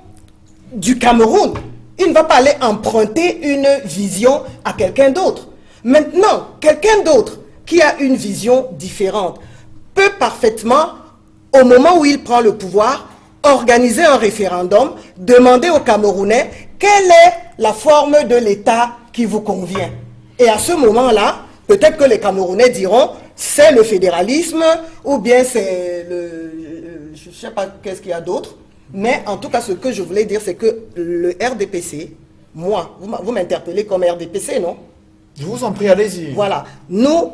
du Cameroun. Il ne va pas aller emprunter une vision à quelqu'un d'autre. Maintenant, quelqu'un d'autre qui a une vision différente peut parfaitement, au moment où il prend le pouvoir, organiser un référendum, demander aux Camerounais quelle est la forme de l'État qui vous convient. Et à ce moment-là, peut-être que les Camerounais diront c'est le fédéralisme ou bien c'est le... je ne sais pas qu'est-ce qu'il y a d'autre. Mais en tout cas, ce que je voulais dire, c'est que le RDPC, moi, vous m'interpellez comme RDPC, non? Je vous en prie, allez-y. Voilà. Nous,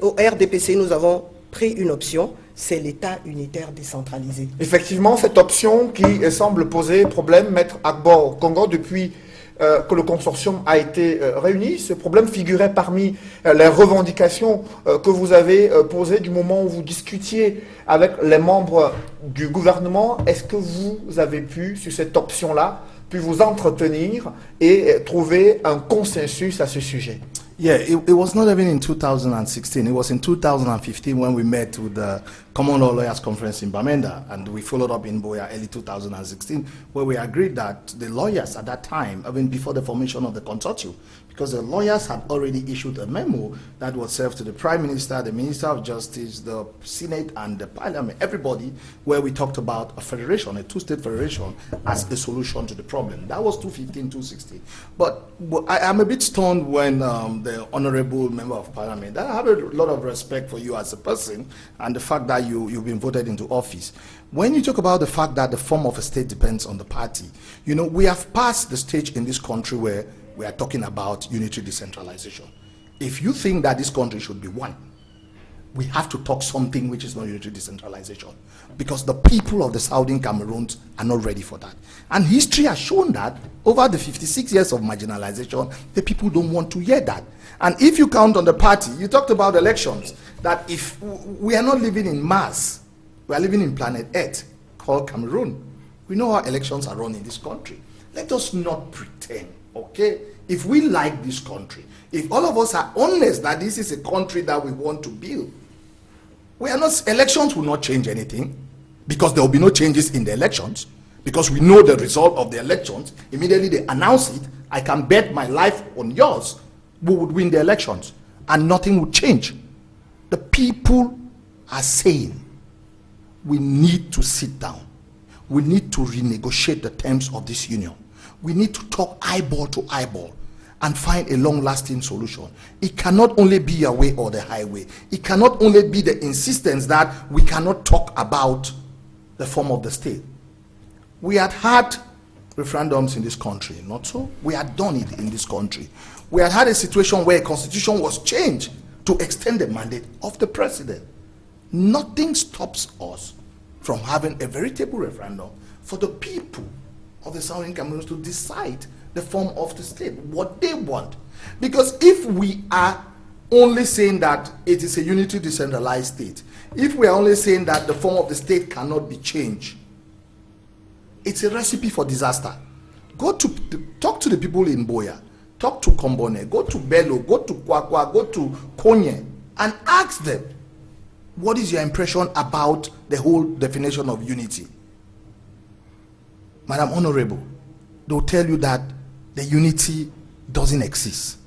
au RDPC, nous avons pris une option, c'est l'État unitaire décentralisé. Effectivement, cette option qui semble poser problème, Maître Agbor Congo, depuis que le consortium a été réuni, ce problème figurait parmi les revendications que vous avez posées du moment où vous discutiez avec les membres du gouvernement. Est-ce que vous avez pu, sur cette option-là, puis vous entretenir et trouver un consensus à ce sujet? Yeah, it was not even in 2016. It was in 2015 when we met with the Common Law Lawyers Conference in Bamenda, and we followed up in Boya early 2016, where we agreed that the lawyers at that time, even before the formation of the consortium, because the lawyers had already issued a memo that was served to the Prime Minister, the Minister of Justice, the Senate, and the Parliament, everybody, where we talked about a federation, a two-state federation, as a solution to the problem. That was 2015-2016. But I'm a bit stunned when the Honorable Member of Parliament, I have a lot of respect for you as a person, and the fact that you've been voted into office. When you talk about the fact that the form of a state depends on the party, you know, we have passed the stage in this country where we are talking about unitary decentralization. If you think that this country should be one, we have to talk something which is not unitary decentralization, because the people of the Southern Cameroons are not ready for that. And history has shown that over the 56 years of marginalization, the people don't want to hear that. And if you count on the party, you talked about elections. that if we are not living in Mars, we are living in planet Earth called Cameroon. We know how elections are run in this country. Let us not pretend, okay? If we like this country, if all of us are honest that this is a country that we want to build, elections will not change anything, because there will be no changes in the elections, because we know the result of the elections. Immediately they announce it, I can bet my life on yours who would win the elections, and nothing would change. The people are saying we need to sit down. We need to renegotiate the terms of this union. We need to talk eyeball to eyeball and find a long-lasting solution. It cannot only be your way or the highway. It cannot only be the insistence that we cannot talk about the form of the state. We had had referendums in this country, not so? We had done it in this country. We had had a situation where a constitution was changed to extend the mandate of the president. Nothing stops us from having a veritable referendum for the people of the Southern Cameroons to decide the form of the state, what they want. Because if we are only saying that it is a unity decentralized state, if we are only saying that the form of the state cannot be changed, it's a recipe for disaster. Talk to the people in Boya, talk to Kombone, go to Bello, go to Kwakwa, go to Konye, and ask them, what is your impression about the whole definition of unity? Madam Honorable, they'll tell you that the unity doesn't exist.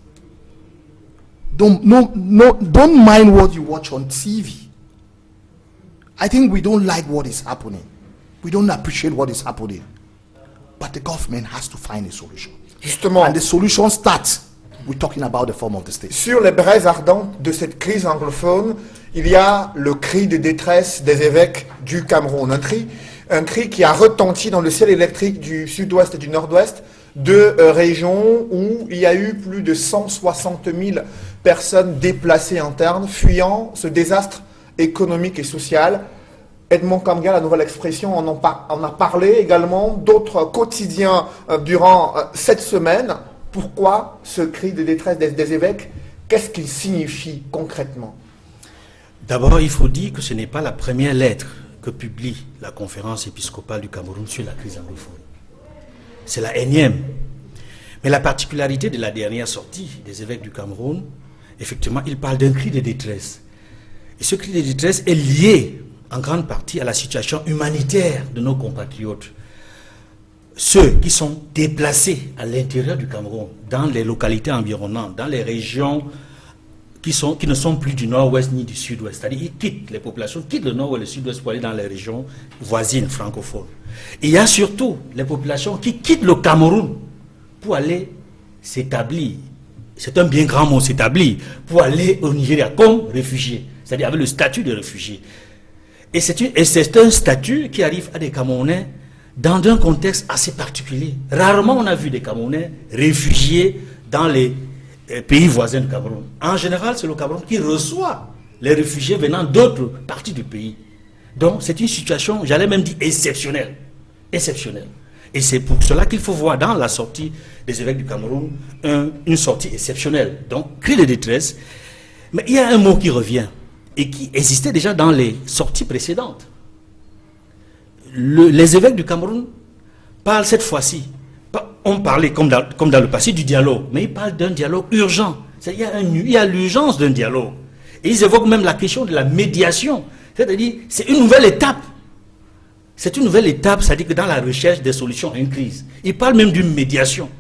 Don't mind what you watch on TV. I think we don't like what is happening. We don't appreciate what is happening. But the government has to find a solution. Justement, And the solution starts with talking about the form of the state. sur les braises ardentes de cette crise anglophone, il y a le cri de détresse des évêques du Cameroun. Un cri qui a retenti dans le ciel électrique du sud-ouest et du nord-ouest, deux régions où il y a eu plus de 160 000 personnes déplacées internes, fuyant ce désastre économique et social. Edmond Kamga, la nouvelle expression, on a parlé également, d'autres quotidiens durant cette semaine. Pourquoi ce cri de détresse des évêques? Qu'est-ce qu'il signifie concrètement? D'abord, il faut dire que ce n'est pas la première lettre que publie la conférence épiscopale du Cameroun sur la crise anglophone. C'est la énième. Mais la particularité de la dernière sortie des évêques du Cameroun, effectivement, il parle d'un cri de détresse. Et ce cri de détresse est lié en grande partie à la situation humanitaire de nos compatriotes. Ceux qui sont déplacés à l'intérieur du Cameroun, dans les localités environnantes, dans les régions qui ne sont plus du nord-ouest ni du sud-ouest. C'est-à-dire les populations quittent le nord ou le sud-ouest pour aller dans les régions voisines francophones. Et il y a surtout les populations qui quittent le Cameroun pour aller s'établir. C'est un bien grand mot, s'établir, pour aller au Nigeria comme réfugiés, c'est-à-dire avec le statut de réfugié. Et c'est un statut qui arrive à des Camerounais dans un contexte assez particulier. Rarement on a vu des Camerounais réfugiés dans les pays voisins du Cameroun. En général, c'est le Cameroun qui reçoit les réfugiés venant d'autres parties du pays. Donc, c'est une situation, j'allais même dire exceptionnelle. Exceptionnelle. Et c'est pour cela qu'il faut voir dans la sortie des évêques du Cameroun une sortie exceptionnelle. Donc, cri de détresse. Mais il y a un mot qui revient et qui existait déjà dans les sorties précédentes. Les évêques du Cameroun parlent cette fois-ci. On parlait, comme dans le passé, du dialogue, mais ils parlent d'un dialogue urgent. Il y a l'urgence d'un dialogue. Et ils évoquent même la question de la médiation. C'est-à-dire, c'est une nouvelle étape. C'est une nouvelle étape, c'est-à-dire que dans la recherche des solutions à une crise. Ils parlent même d'une médiation.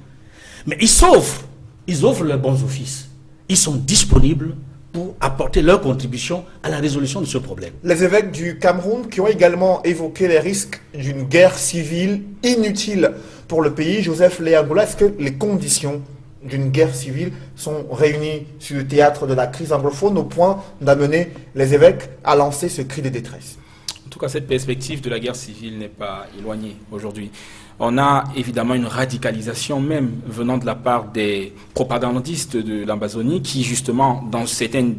Mais ils offrent leurs bons offices. Ils sont disponibles pour apporter leur contribution à la résolution de ce problème. Les évêques du Cameroun qui ont également évoqué les risques d'une guerre civile inutile pour le pays. Joseph Léangoula, est-ce que les conditions d'une guerre civile sont réunies sur le théâtre de la crise anglophone au point d'amener les évêques à lancer ce cri de détresse? En tout cas, cette perspective de la guerre civile n'est pas éloignée aujourd'hui. On a évidemment une radicalisation même venant de la part des propagandistes de l'Amazonie qui, justement, dans certains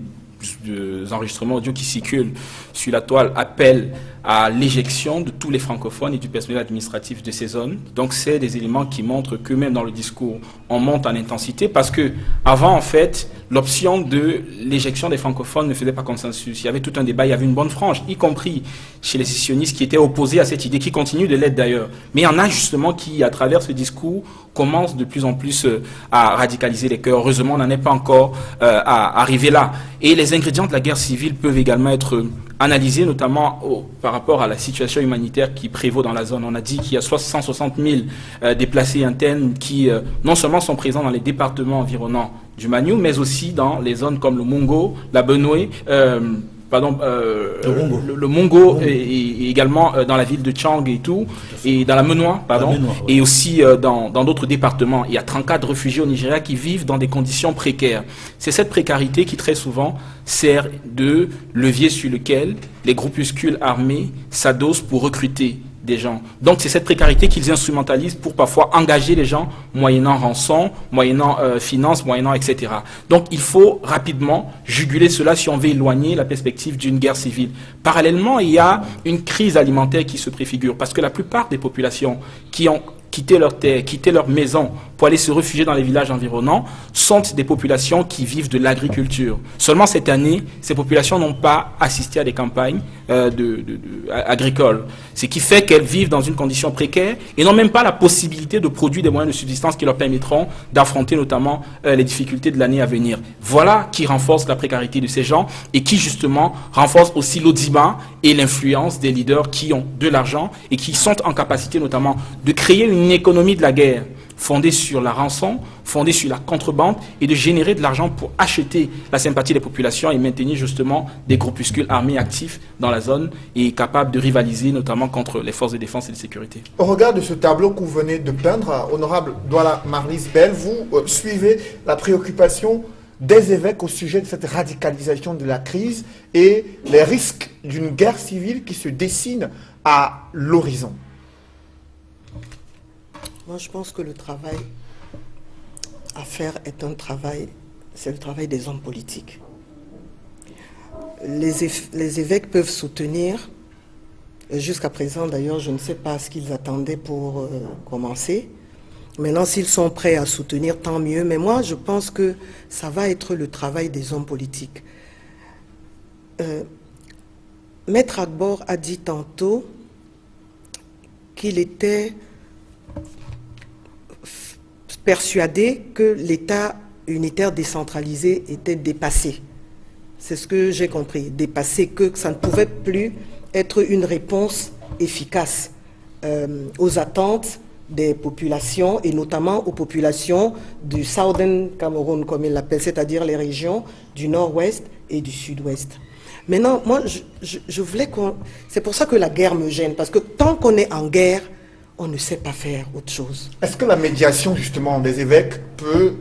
enregistrements audio qui circulent sur la toile, appellent à l'éjection de tous les francophones et du personnel administratif de ces zones. Donc, c'est des éléments qui montrent que même dans le discours, on monte en intensité parce que avant, en fait, l'option de l'éjection des francophones ne faisait pas consensus. Il y avait tout un débat, il y avait une bonne frange, y compris chez les sécessionnistes qui étaient opposés à cette idée, qui continuent de l'être d'ailleurs. Mais il y en a justement qui, à travers ce discours, commencent de plus en plus à radicaliser les cœurs. Heureusement, on n'en est pas encore à arriver là. Et les ingrédients de la guerre civile peuvent également être analysés, notamment par rapport à la situation humanitaire qui prévaut dans la zone. On a dit qu'il y a 160 000 déplacés internes qui non seulement sont présents dans les départements environnants du Maniou, mais aussi dans les zones comme le Mongo, la Benoué, le Mongo et également dans la ville de Tchang et tout, et dans la Menoua, et aussi dans d'autres départements. Il y a 34 réfugiés au Nigeria qui vivent dans des conditions précaires. C'est cette précarité qui très souvent sert de levier sur lequel les groupuscules armés s'adossent pour recruter des gens. Donc c'est cette précarité qu'ils instrumentalisent pour parfois engager les gens moyennant rançon, moyennant finances, moyennant etc. Donc il faut rapidement juguler cela si on veut éloigner la perspective d'une guerre civile. Parallèlement, il y a une crise alimentaire qui se préfigure parce que la plupart des populations qui ont quitté leur terre, quitté leur maison pour aller se réfugier dans les villages environnants sont des populations qui vivent de l'agriculture. Seulement cette année, ces populations n'ont pas assisté à des campagnes agricoles. Ce qui fait qu'elles vivent dans une condition précaire et n'ont même pas la possibilité de produire des moyens de subsistance qui leur permettront d'affronter notamment les difficultés de l'année à venir. Voilà qui renforce la précarité de ces gens et qui justement renforce aussi l'audimat et l'influence des leaders qui ont de l'argent et qui sont en capacité notamment de créer une économie de la guerre fondée sur la rançon, fondée sur la contrebande et de générer de l'argent pour acheter la sympathie des populations et maintenir justement des groupuscules armés actifs dans la zone et capables de rivaliser notamment contre les forces de défense et de sécurité. Au regard de ce tableau que vous venez de peindre, honorable Douala Marlis Bell, vous suivez la préoccupation des évêques au sujet de cette radicalisation de la crise et les risques d'une guerre civile qui se dessine à l'horizon. Moi, je pense que le travail à faire est c'est le travail des hommes politiques. Les évêques peuvent soutenir, jusqu'à présent d'ailleurs, je ne sais pas ce qu'ils attendaient pour commencer. Maintenant, s'ils sont prêts à soutenir, tant mieux. Mais moi, je pense que ça va être le travail des hommes politiques. Maître Agbor a dit tantôt qu'il était persuadé que l'État unitaire décentralisé était dépassé. C'est ce que j'ai compris, dépassé, que ça ne pouvait plus être une réponse efficace aux attentes des populations et notamment aux populations du Southern Cameroun, comme il l'appelle, c'est-à-dire les régions du nord-ouest et du sud-ouest. Maintenant, moi, je voulais qu'on... C'est pour ça que la guerre me gêne, parce que tant qu'on est en guerre, on ne sait pas faire autre chose. Est-ce que la médiation, justement, des évêques peut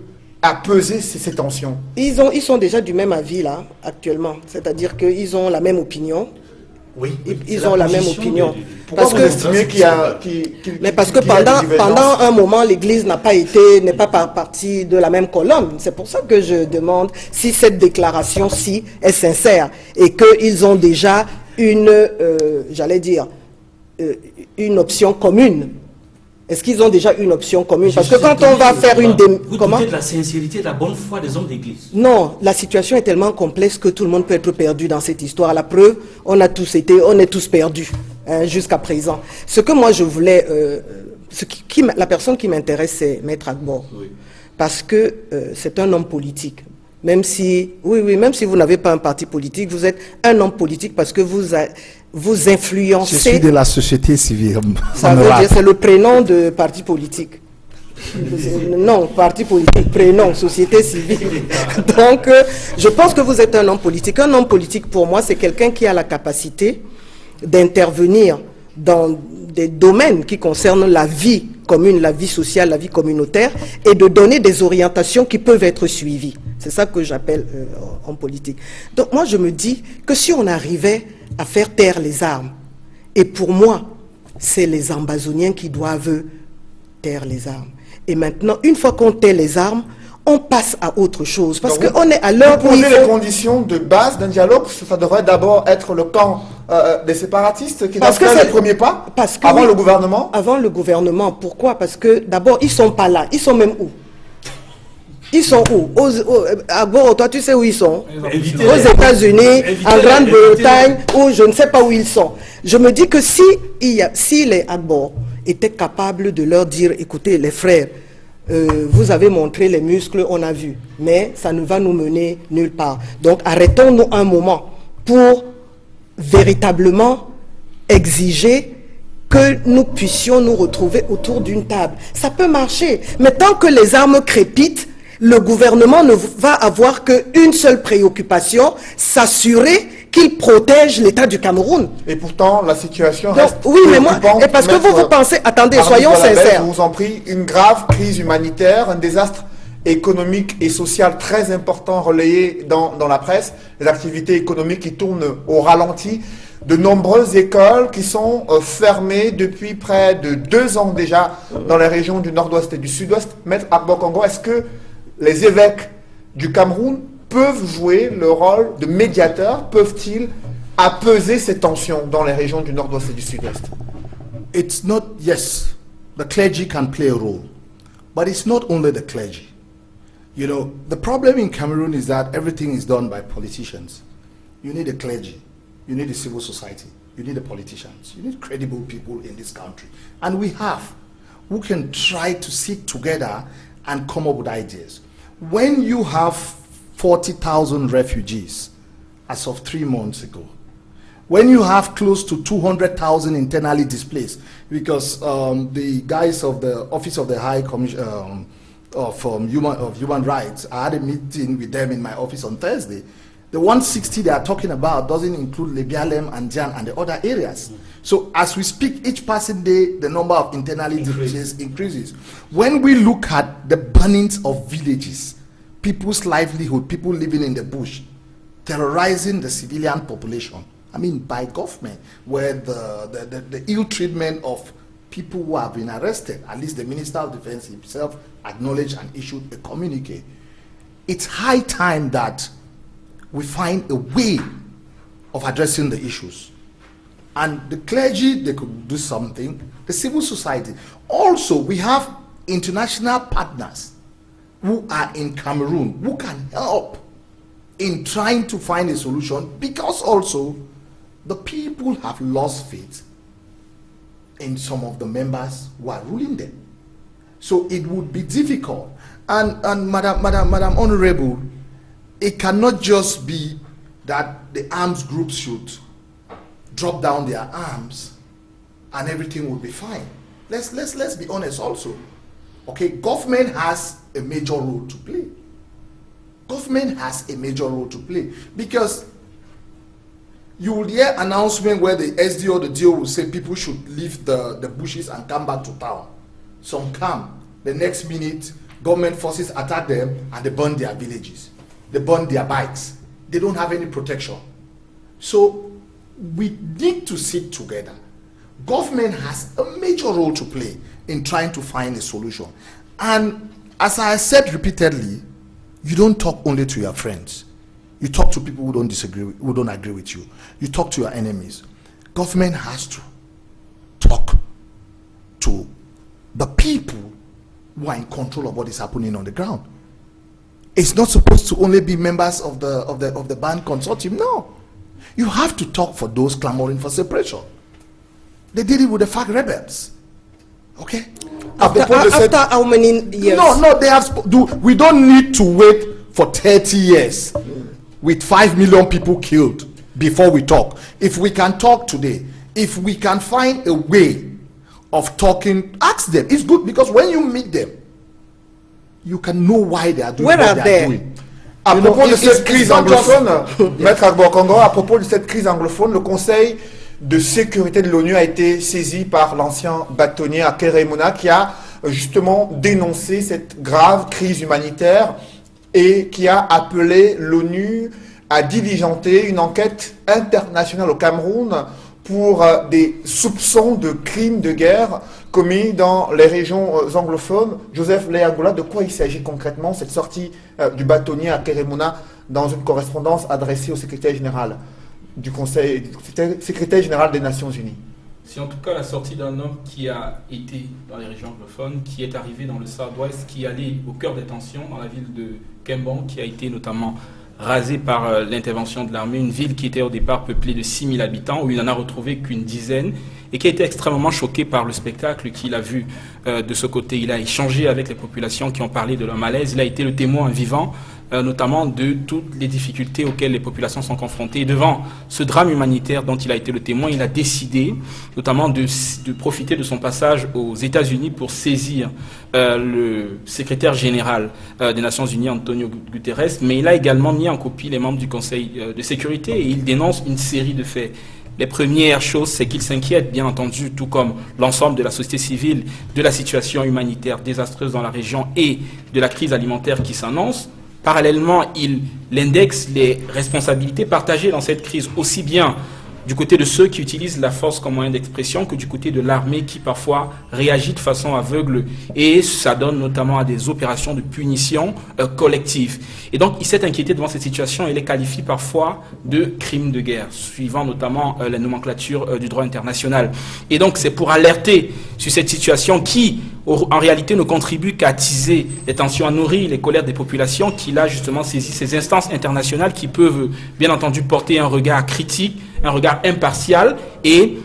apaiser ces tensions? Ils sont déjà du même avis, là, actuellement. C'est-à-dire qu'ils ont la même opinion. Oui, ils ont la même opinion. Pourquoi vous estimez qu'il y a... Mais parce que pendant un moment, l'Église n'est pas partie de la même colonne. C'est pour ça que je demande si cette déclaration-ci est sincère et qu'ils ont déjà une option commune. Est-ce qu'ils ont déjà une option commune? Parce que quand on va faire une... Vous doutez de la sincérité, de la bonne foi des hommes d'église? Non, la situation est tellement complexe que tout le monde peut être perdu dans cette histoire. La preuve, on est tous perdus jusqu'à présent. Ce que moi je voulais... la personne qui m'intéresse, c'est Maître Agbor. Oui. Parce que c'est un homme politique. Même si vous n'avez pas un parti politique, vous êtes un homme politique parce que vous influencez... Je suis de la société civile. Ça veut dire, c'est le prénom de parti politique. Non, parti politique, prénom, société civile. Donc, je pense que vous êtes un homme politique. Un homme politique, pour moi, c'est quelqu'un qui a la capacité d'intervenir dans des domaines qui concernent la vie commune, la vie sociale, la vie communautaire, et de donner des orientations qui peuvent être suivies. C'est ça que j'appelle en politique. Donc moi, je me dis que si on arrivait à faire taire les armes, et pour moi, c'est les ambazoniens qui doivent taire les armes. Et maintenant, une fois qu'on tait les armes, on passe à autre chose. Parce qu'on est à l'heure où les conditions de base d'un dialogue, ça devrait d'abord être le camp des séparatistes qui doivent faire le premier pas avant le gouvernement. Avant le gouvernement. Pourquoi? Parce que d'abord, ils ne sont pas là. Ils sont même où? Ils sont où? À Goro, toi, tu sais où ils sont? Évitez Aux États-Unis, en Grande-Bretagne, ou je ne sais pas où ils sont. Je me dis que si les Agbo étaient capables de leur dire, écoutez, les frères, vous avez montré les muscles, on a vu, mais ça ne va nous mener nulle part. Donc arrêtons-nous un moment pour véritablement exiger que nous puissions nous retrouver autour d'une table. Ça peut marcher, mais tant que les armes crépitent, le gouvernement ne va avoir qu'une seule préoccupation, s'assurer qu'il protège l'État du Cameroun. Et pourtant, la situation Donc, reste oui, mais moi, préoccupante. et parce que vous pensez, attendez, Maître soyons Arnaud Jalabert, sincères. je vous en prie, une grave crise humanitaire, un désastre économique et social très important relayé dans la presse, les activités économiques qui tournent au ralenti, de nombreuses écoles qui sont fermées depuis près de 2 ans déjà dans les régions du nord-ouest et du sud-ouest. Maître Agbo Congo, est-ce que les évêques du Cameroun peuvent jouer le rôle de médiateurs? Peuvent-ils apaiser ces tensions dans les régions du nord-ouest et du sud-ouest? It's not, yes, the clergy can play a role, but it's not only the clergy. You know, the problem in Cameroon is that everything is done by politicians. You need a clergy, you need a civil society, you need the politicians, you need credible people in this country. And we have, who can try to sit together and come up with ideas. When you have 40,000 refugees as of 3 months ago, when you have close to 200,000 internally displaced, because the guys of the Office of the High Commission of Human Rights, I had a meeting with them in my office on Thursday. The 160 they are talking about doesn't include Lebialem and Jan and the other areas. So as we speak, each passing day, the number of internally displaced increases. When we look at the burnings of villages, people's livelihood, people living in the bush, terrorizing the civilian population, I mean by government, where the ill treatment of people who have been arrested, at least the Minister of Defense himself acknowledged and issued a communique. It's high time that we find a way of addressing the issues. And the clergy, they could do something. The civil society. Also, we have international partners who are in Cameroon, who can help in trying to find a solution, because also the people have lost faith in some of the members who are ruling them. So it would be difficult. And Madam Honorable, it cannot just be that the arms groups should drop down their arms and everything will be fine. Let's be honest also. Okay, government has a major role to play. Government has a major role to play, because you will hear announcement where the SDO, the DO will say people should leave the bushes and come back to town. Some come, the next minute government forces attack them and they burn their villages. They burn their bikes. They don't have any protection. So we need to sit together. Government has a major role to play in trying to find a solution. And as I said repeatedly, you don't talk only to your friends. You talk to people who don't disagree, who don't agree with you. You talk to your enemies. Government has to talk to the people who are in control of what is happening on the ground. It's not supposed to only be members of the band consortium. No, you have to talk for those clamoring for separation. They did it with the FARC rebels. Okay. After how many years? No, they have. We don't need to wait for 30 years with 5 million people killed before we talk. If we can talk today, if we can find a way of talking, ask them. It's good, because when you meet them, you can know why they are doing what they are doing. À propos de cette crise anglophone, Maître Agbo Congo, à propos de cette crise anglophone, le Conseil de sécurité de l'ONU a été saisi par l'ancien bâtonnier Akere Mouna, qui a justement dénoncé cette grave crise humanitaire et qui a appelé l'ONU à diligenter une enquête internationale au Cameroun pour des soupçons de crimes de guerre commis dans les régions anglophones. Joseph Leangola, de quoi il s'agit concrètement, cette sortie du bâtonnier Akere Mouna dans une correspondance adressée au secrétaire général du Conseil, secrétaire général des Nations Unies? C'est en tout cas la sortie d'un homme qui a été dans les régions anglophones, qui est arrivé dans le Sud-Ouest, qui est allé au cœur des tensions dans la ville de Kembon, qui a été notamment rasée par l'intervention de l'armée, une ville qui était au départ peuplée de 6 000 habitants, où il n'en a retrouvé qu'une dizaine, et qui a été extrêmement choqué par le spectacle qu'il a vu de ce côté. Il a échangé avec les populations qui ont parlé de leur malaise, il a été le témoin vivant, notamment de toutes les difficultés auxquelles les populations sont confrontées. Et devant ce drame humanitaire dont il a été le témoin, il a décidé notamment de profiter de son passage aux États-Unis pour saisir le secrétaire général des Nations Unies, Antonio Guterres, mais il a également mis en copie les membres du Conseil de sécurité et il dénonce une série de faits. Les premières choses, c'est qu'il s'inquiète, bien entendu, tout comme l'ensemble de la société civile, de la situation humanitaire désastreuse dans la région et de la crise alimentaire qui s'annonce. Parallèlement, il indexe les responsabilités partagées dans cette crise, aussi bien du côté de ceux qui utilisent la force comme moyen d'expression que du côté de l'armée qui parfois réagit de façon aveugle et ça donne notamment à des opérations de punition collective. Et donc il s'est inquiété devant cette situation et les qualifie parfois de crimes de guerre, suivant notamment la nomenclature du droit international. Et donc c'est pour alerter sur cette situation qui, en réalité, ne contribue qu'à attiser les tensions, à nourrir les colères des populations, qu'il a justement saisi ces instances internationales qui peuvent, bien entendu, porter un regard critique, un regard impartial et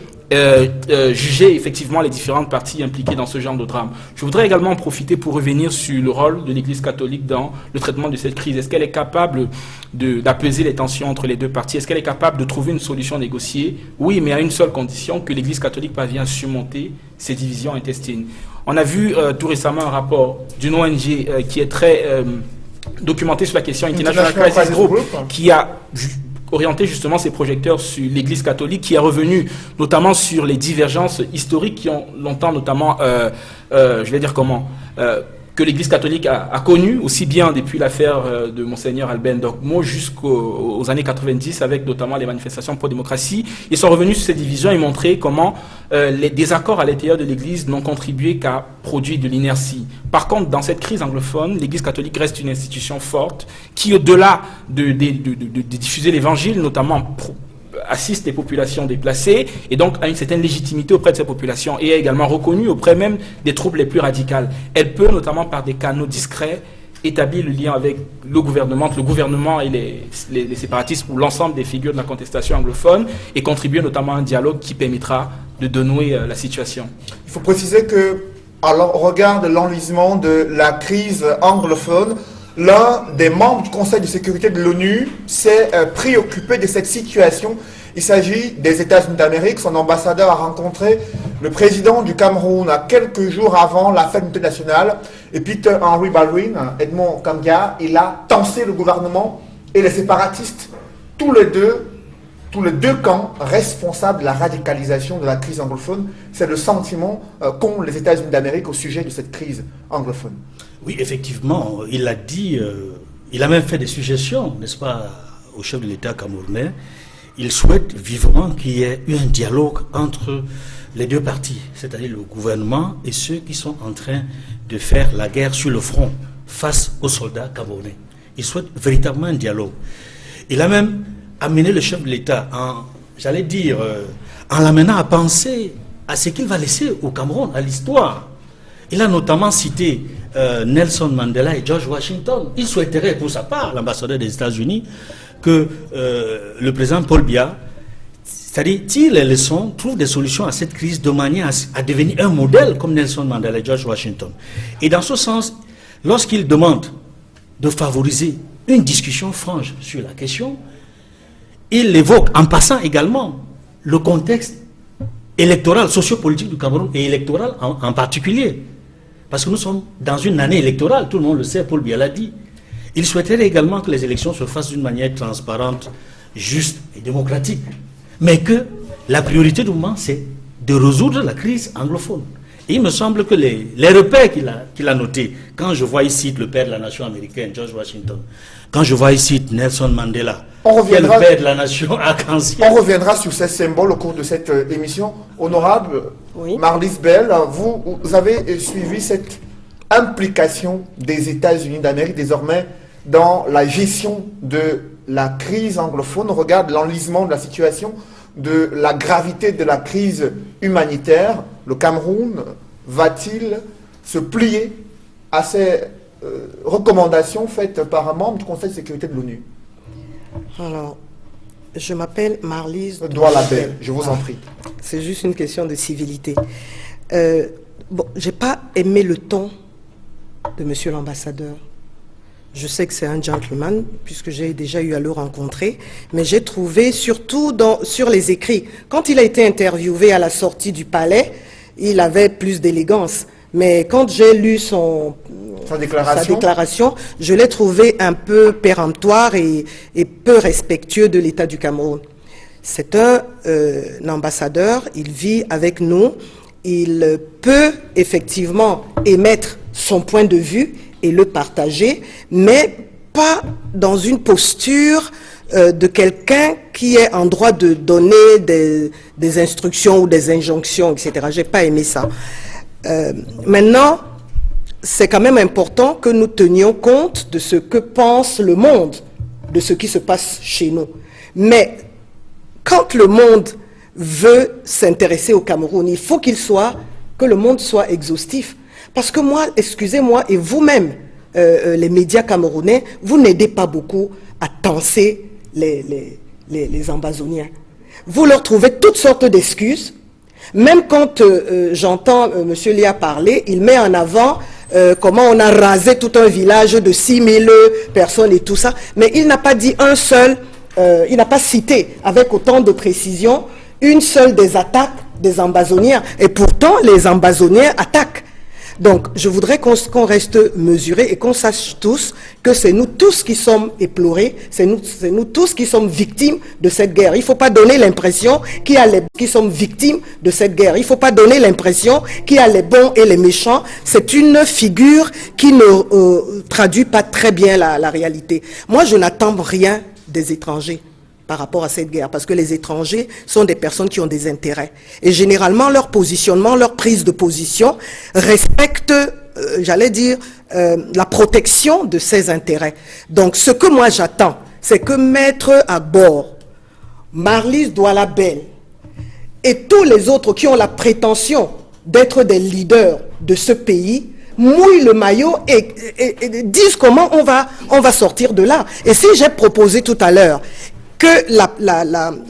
juger effectivement les différentes parties impliquées dans ce genre de drame. Je voudrais également en profiter pour revenir sur le rôle de l'Église catholique dans le traitement de cette crise. Est-ce qu'elle est capable d'apaiser les tensions entre les deux parties? Est-ce qu'elle est capable de trouver une solution négociée? Oui, mais à une seule condition, que l'Église catholique parvienne à surmonter ces divisions intestines. On a vu tout récemment un rapport d'une ONG qui est très documentée sur la question, International Crisis Group, qui a orienter justement ses projecteurs sur l'Église catholique, qui est revenue notamment sur les divergences historiques qui ont longtemps notamment, je vais dire comment, que l'Église catholique a connu, aussi bien depuis l'affaire de Monseigneur Albert Ndogmo jusqu'aux années 90, avec notamment les manifestations pour la démocratie. Ils sont revenus sur ces divisions et montré comment les désaccords à l'intérieur de l'Église n'ont contribué qu'à produire de l'inertie. Par contre, dans cette crise anglophone, l'Église catholique reste une institution forte qui, au-delà de diffuser l'Évangile, notamment assiste les populations déplacées et donc a une certaine légitimité auprès de ces populations et est également reconnue auprès même des troupes les plus radicales. Elle peut, notamment par des canaux discrets, établir le lien avec le gouvernement et les séparatistes ou l'ensemble des figures de la contestation anglophone et contribuer notamment à un dialogue qui permettra de dénouer la situation. Il faut préciser que, au regard de l'enlisement de la crise anglophone, l'un des membres du Conseil de sécurité de l'ONU s'est préoccupé de cette situation. Il s'agit des États-Unis d'Amérique. Son ambassadeur a rencontré le président du Cameroun quelques jours avant la fête d'unité nationale. Et Peter Henry Baldwin, Edmond Kambia, il a tensé le gouvernement et les séparatistes, tous les deux camps responsables de la radicalisation de la crise anglophone. C'est le sentiment qu'ont les États-Unis d'Amérique au sujet de cette crise anglophone. Oui, effectivement, il l'a dit, il a même fait des suggestions, n'est-ce pas, au chef de l'État camerounais. Il souhaite vivement qu'il y ait eu un dialogue entre les deux parties, c'est-à-dire le gouvernement et ceux qui sont en train de faire la guerre sur le front face aux soldats camerounais. Il souhaite véritablement un dialogue. Il a même amené le chef de l'État en l'amenant à penser à ce qu'il va laisser au Cameroun, à l'histoire. Il a notamment cité Nelson Mandela et George Washington. Il souhaiterait, pour sa part, l'ambassadeur des États-Unis, que le président Paul Biya, c'est-à-dire tire les leçons, trouve des solutions à cette crise de manière à devenir un modèle comme Nelson Mandela et George Washington. Et dans ce sens, lorsqu'il demande de favoriser une discussion franche sur la question, il évoque en passant également le contexte électoral, sociopolitique du Cameroun et électoral en particulier. Parce que nous sommes dans une année électorale, tout le monde le sait, Paul Biya l'a dit. Il souhaiterait également que les élections se fassent d'une manière transparente, juste et démocratique. Mais que la priorité du moment, c'est de résoudre la crise anglophone. Et il me semble que les repères qu'il a notés, quand je vois ici le père de la nation américaine, George Washington, quand je vois ici Nelson Mandela, le père de la nation arc-en-ciel. On reviendra sur ces symboles au cours de cette émission. Honorable Marlise Bell, vous avez suivi cette implication des États-Unis d'Amérique désormais dans la gestion de la crise anglophone. On regarde l'enlisement de la situation. de la gravité de la crise humanitaire, le Cameroun va-t-il se plier à ces recommandations faites par un membre du Conseil de sécurité de l'ONU? Alors, je m'appelle Marlise Douala-Bel, je vous en prie. C'est juste une question de civilité. Bon, j'ai pas aimé le ton de monsieur l'ambassadeur. Je sais que c'est un gentleman, puisque j'ai déjà eu à le rencontrer, mais j'ai trouvé, surtout sur les écrits, quand il a été interviewé à la sortie du palais, il avait plus d'élégance. Mais quand j'ai lu sa déclaration, je l'ai trouvé un peu péremptoire et peu respectueux de l'État du Cameroun. C'est un ambassadeur, il vit avec nous, il peut effectivement émettre son point de vue et le partager, mais pas dans une posture de quelqu'un qui est en droit de donner des instructions ou des injonctions, etc. J'ai pas aimé ça. Maintenant, c'est quand même important que nous tenions compte de ce que pense le monde, de ce qui se passe chez nous. Mais quand le monde veut s'intéresser au Cameroun, il faut que le monde soit exhaustif. Parce que moi, excusez-moi, et vous-même, les médias camerounais, vous n'aidez pas beaucoup à tenser les Ambazoniens. Vous leur trouvez toutes sortes d'excuses. Même quand j'entends M. Lia parler, il met en avant comment on a rasé tout un village de 6000 personnes et tout ça. Mais il n'a pas dit il n'a pas cité avec autant de précision une seule des attaques des Ambazoniens. Et pourtant, les Ambazoniens attaquent. Donc, je voudrais qu'on reste mesuré et qu'on sache tous que c'est nous tous qui sommes éplorés, c'est nous tous qui sommes victimes de cette guerre. Il ne faut pas donner l'impression qu'il y a les qui sont victimes de cette guerre. Il ne faut pas donner l'impression qu'il y a les bons et les méchants. C'est une figure qui ne traduit pas très bien la réalité. Moi, je n'attends rien des étrangers par rapport à cette guerre, parce que les étrangers sont des personnes qui ont des intérêts. Et généralement, leur positionnement, leur prise de position respecte, j'allais dire, la protection de ces intérêts. Donc, ce que moi j'attends, c'est que mettre à bord Marlise Douala-Bel et tous les autres qui ont la prétention d'être des leaders de ce pays mouillent le maillot et disent comment on va sortir de là. Et si j'ai proposé tout à l'heure que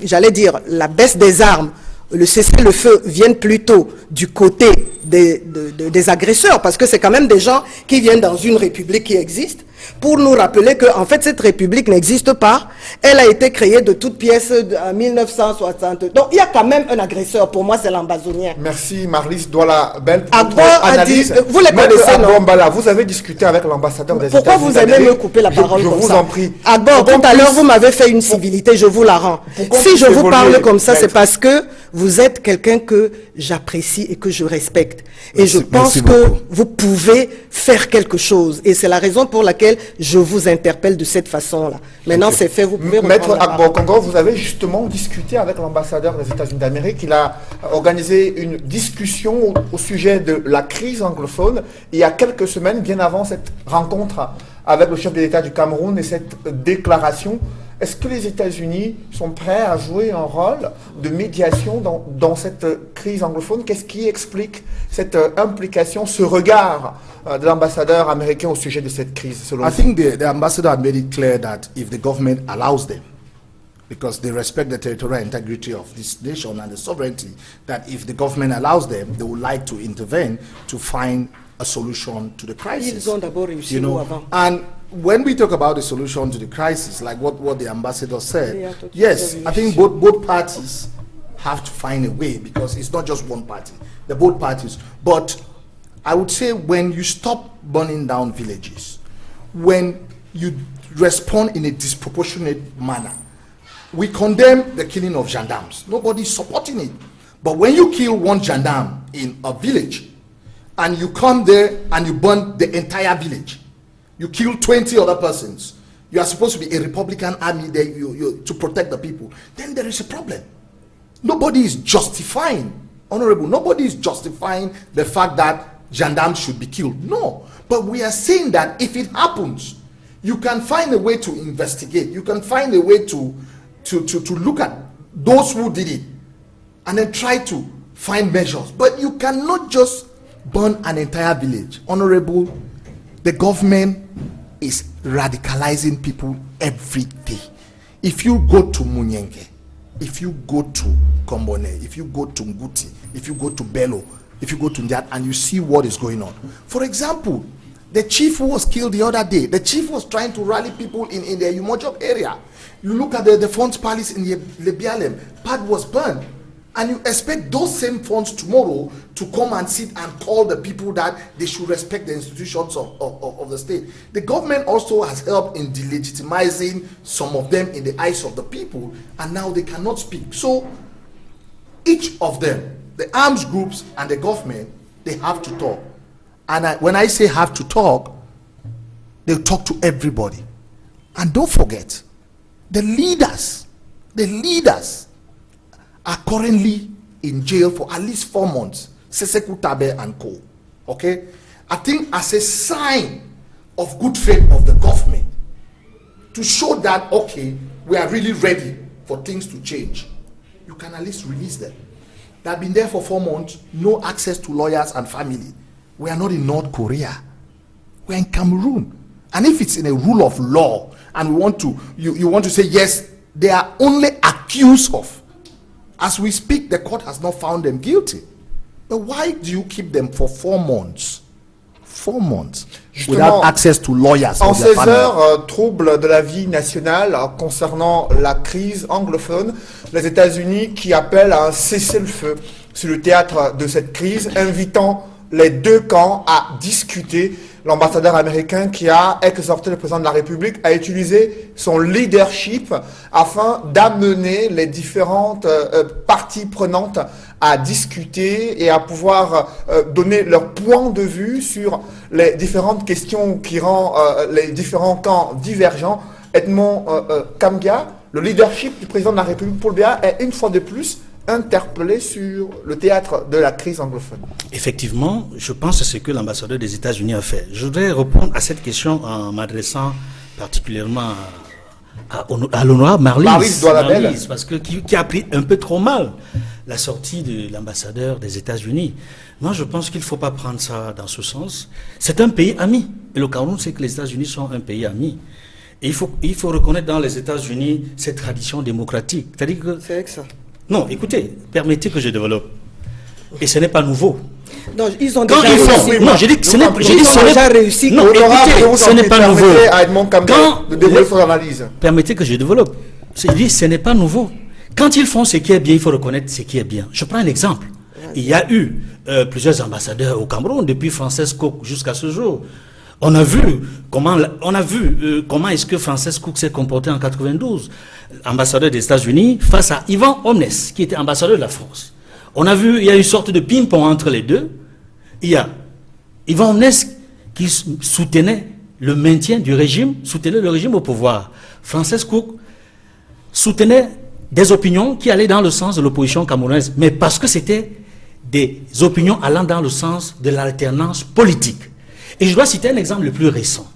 j'allais dire, la baisse des armes, le cessez-le-feu vienne plutôt du côté des agresseurs, parce que c'est quand même des gens qui viennent dans une république qui existe, pour nous rappeler que en fait cette république n'existe pas, elle a été créée de toutes pièces en 1960. Donc il y a quand même un agresseur, pour moi c'est l'ambazonien. Merci Marlise Douala-Bel pour Agbo votre analyse. vous les connaissez, non? Mbala, vous avez discuté avec l'ambassadeur des États-Unis. Pourquoi vous aimez me couper la parole comme ça? Je vous en prie. Agbo, tout à l'heure vous m'avez fait une civilité, je vous la rends. Si je vous parle comme ça, c'est parce que vous êtes quelqu'un que j'apprécie et que je respecte. Et je pense que vous pouvez faire quelque chose. Et c'est la raison pour laquelle je vous interpelle de cette façon-là. Maintenant, c'est fait, vous pouvez Maître Agbo Congo, vous avez justement discuté avec l'ambassadeur des États-Unis d'Amérique. Il a organisé une discussion au sujet de la crise anglophone il y a quelques semaines, bien avant cette rencontre avec le chef de l'État du Cameroun et cette déclaration. Est-ce que les États-Unis sont prêts à jouer un rôle de médiation dans cette crise anglophone? Qu'est-ce qui explique cette implication, ce regard de l'ambassadeur américain au sujet de cette crise, selon vous? I think the ambassador had made it clear that if the government allows them, because they respect the territorial integrity of this nation and the sovereignty, that if the government allows them, they would like to intervene to find a solution to the crisis. Ils ont d'abord réussi avant. And when we talk about the solution to the crisis, like what the ambassador said, yes, I think both parties have to find a way, because it's not just one party, the both parties. But I would say when you stop burning down villages, when you respond in a disproportionate manner, we condemn the killing of gendarmes. Nobody's supporting it. But when you kill one gendarme in a village, and you come there and you burn the entire village, you kill 20 other persons, you are supposed to be a Republican army there to protect the people, then there is a problem. Nobody is justifying, Honorable, nobody is justifying the fact that gendarmes should be killed. No. But we are saying that if it happens, you can find a way to investigate. You can find a way to look at those who did it and then try to find measures. But you cannot just burn an entire village. Honorable, the government is radicalizing people every day. If you go to Munyenge, if you go to Kombone, if you go to Nguti, if you go to Bello, if you go to Ndiat, and you see what is going on. For example, the chief who was killed the other day, the chief was trying to rally people in the Umojok area. You look at the Fonts Palace in Lebialem, part was burned. And you expect those same funds tomorrow to come and sit and call the people that they should respect the institutions of the state. The government also has helped in delegitimizing some of them in the eyes of the people, and now they cannot speak. So each of them, the armed groups and the government, they have to talk. And when I say have to talk, they talk to everybody. And don't forget, the leaders are currently in jail for at least 4 months. Seseku Tabe and co. Okay? I think as a sign of good faith of the government, to show that, okay, we are really ready for things to change, you can at least release them. They have been there for 4 months, no access to lawyers and family. We are not in North Korea. We are in Cameroon. And if it's in a rule of law, and we want to, you want to say, yes, they are only accused of. As we speak, the court has not found them guilty. But why do you keep them for 4 months? 4 months. Without access to lawyers. En ces heures troubles de la vie nationale concernant la crise anglophone, les États-Unis qui appellent à un cessez-le-feu sur le théâtre de cette crise, invitant les deux camps à discuter. L'ambassadeur américain qui a exhorté le président de la République à utiliser son leadership afin d'amener les différentes parties prenantes à discuter et à pouvoir donner leur point de vue sur les différentes questions qui rendent les différents camps divergents. Edmond Kamga, le leadership du président de la République Paul Biya est une fois de plus interpellé sur le théâtre de la crise anglophone. Effectivement, je pense que c'est ce que l'ambassadeur des États-Unis a fait. Je voudrais répondre à cette question en m'adressant particulièrement à l'honorable Marlis, parce que qui a pris un peu trop mal la sortie de l'ambassadeur des États-Unis. Moi, je pense qu'il ne faut pas prendre ça dans ce sens. C'est un pays ami. Et le Cameroun sait que les États-Unis sont un pays ami. Et il faut reconnaître dans les États-Unis cette tradition démocratique. C'est-à-dire que... C'est avec ça. Non, écoutez, permettez que je développe. Et ce n'est pas nouveau. Non, ils ont Quand déjà réussi. non, j'ai dit que ce n'est pas déjà réussi. Non, écoutez, ce n'est pas nouveau. À Edmond Kamga de développer son analyse. Permettez que je développe. Je dis, ce n'est pas nouveau. Quand ils font ce qui est bien, il faut reconnaître ce qui est bien. Je prends un exemple. Il y a eu plusieurs ambassadeurs au Cameroun depuis Frances Cook jusqu'à ce jour. On a vu comment est-ce que Frances Cook s'est comporté en 92, ambassadeur des États-Unis, face à Ivan Omnes, qui était ambassadeur de la France. On a vu, il y a une sorte de ping-pong entre les deux. Il y a Ivan Omnes qui soutenait le maintien du régime, soutenait le régime au pouvoir. Frances Cook soutenait des opinions qui allaient dans le sens de l'opposition camerounaise, mais parce que c'était des opinions allant dans le sens de l'alternance politique. Et je dois citer un exemple le plus récent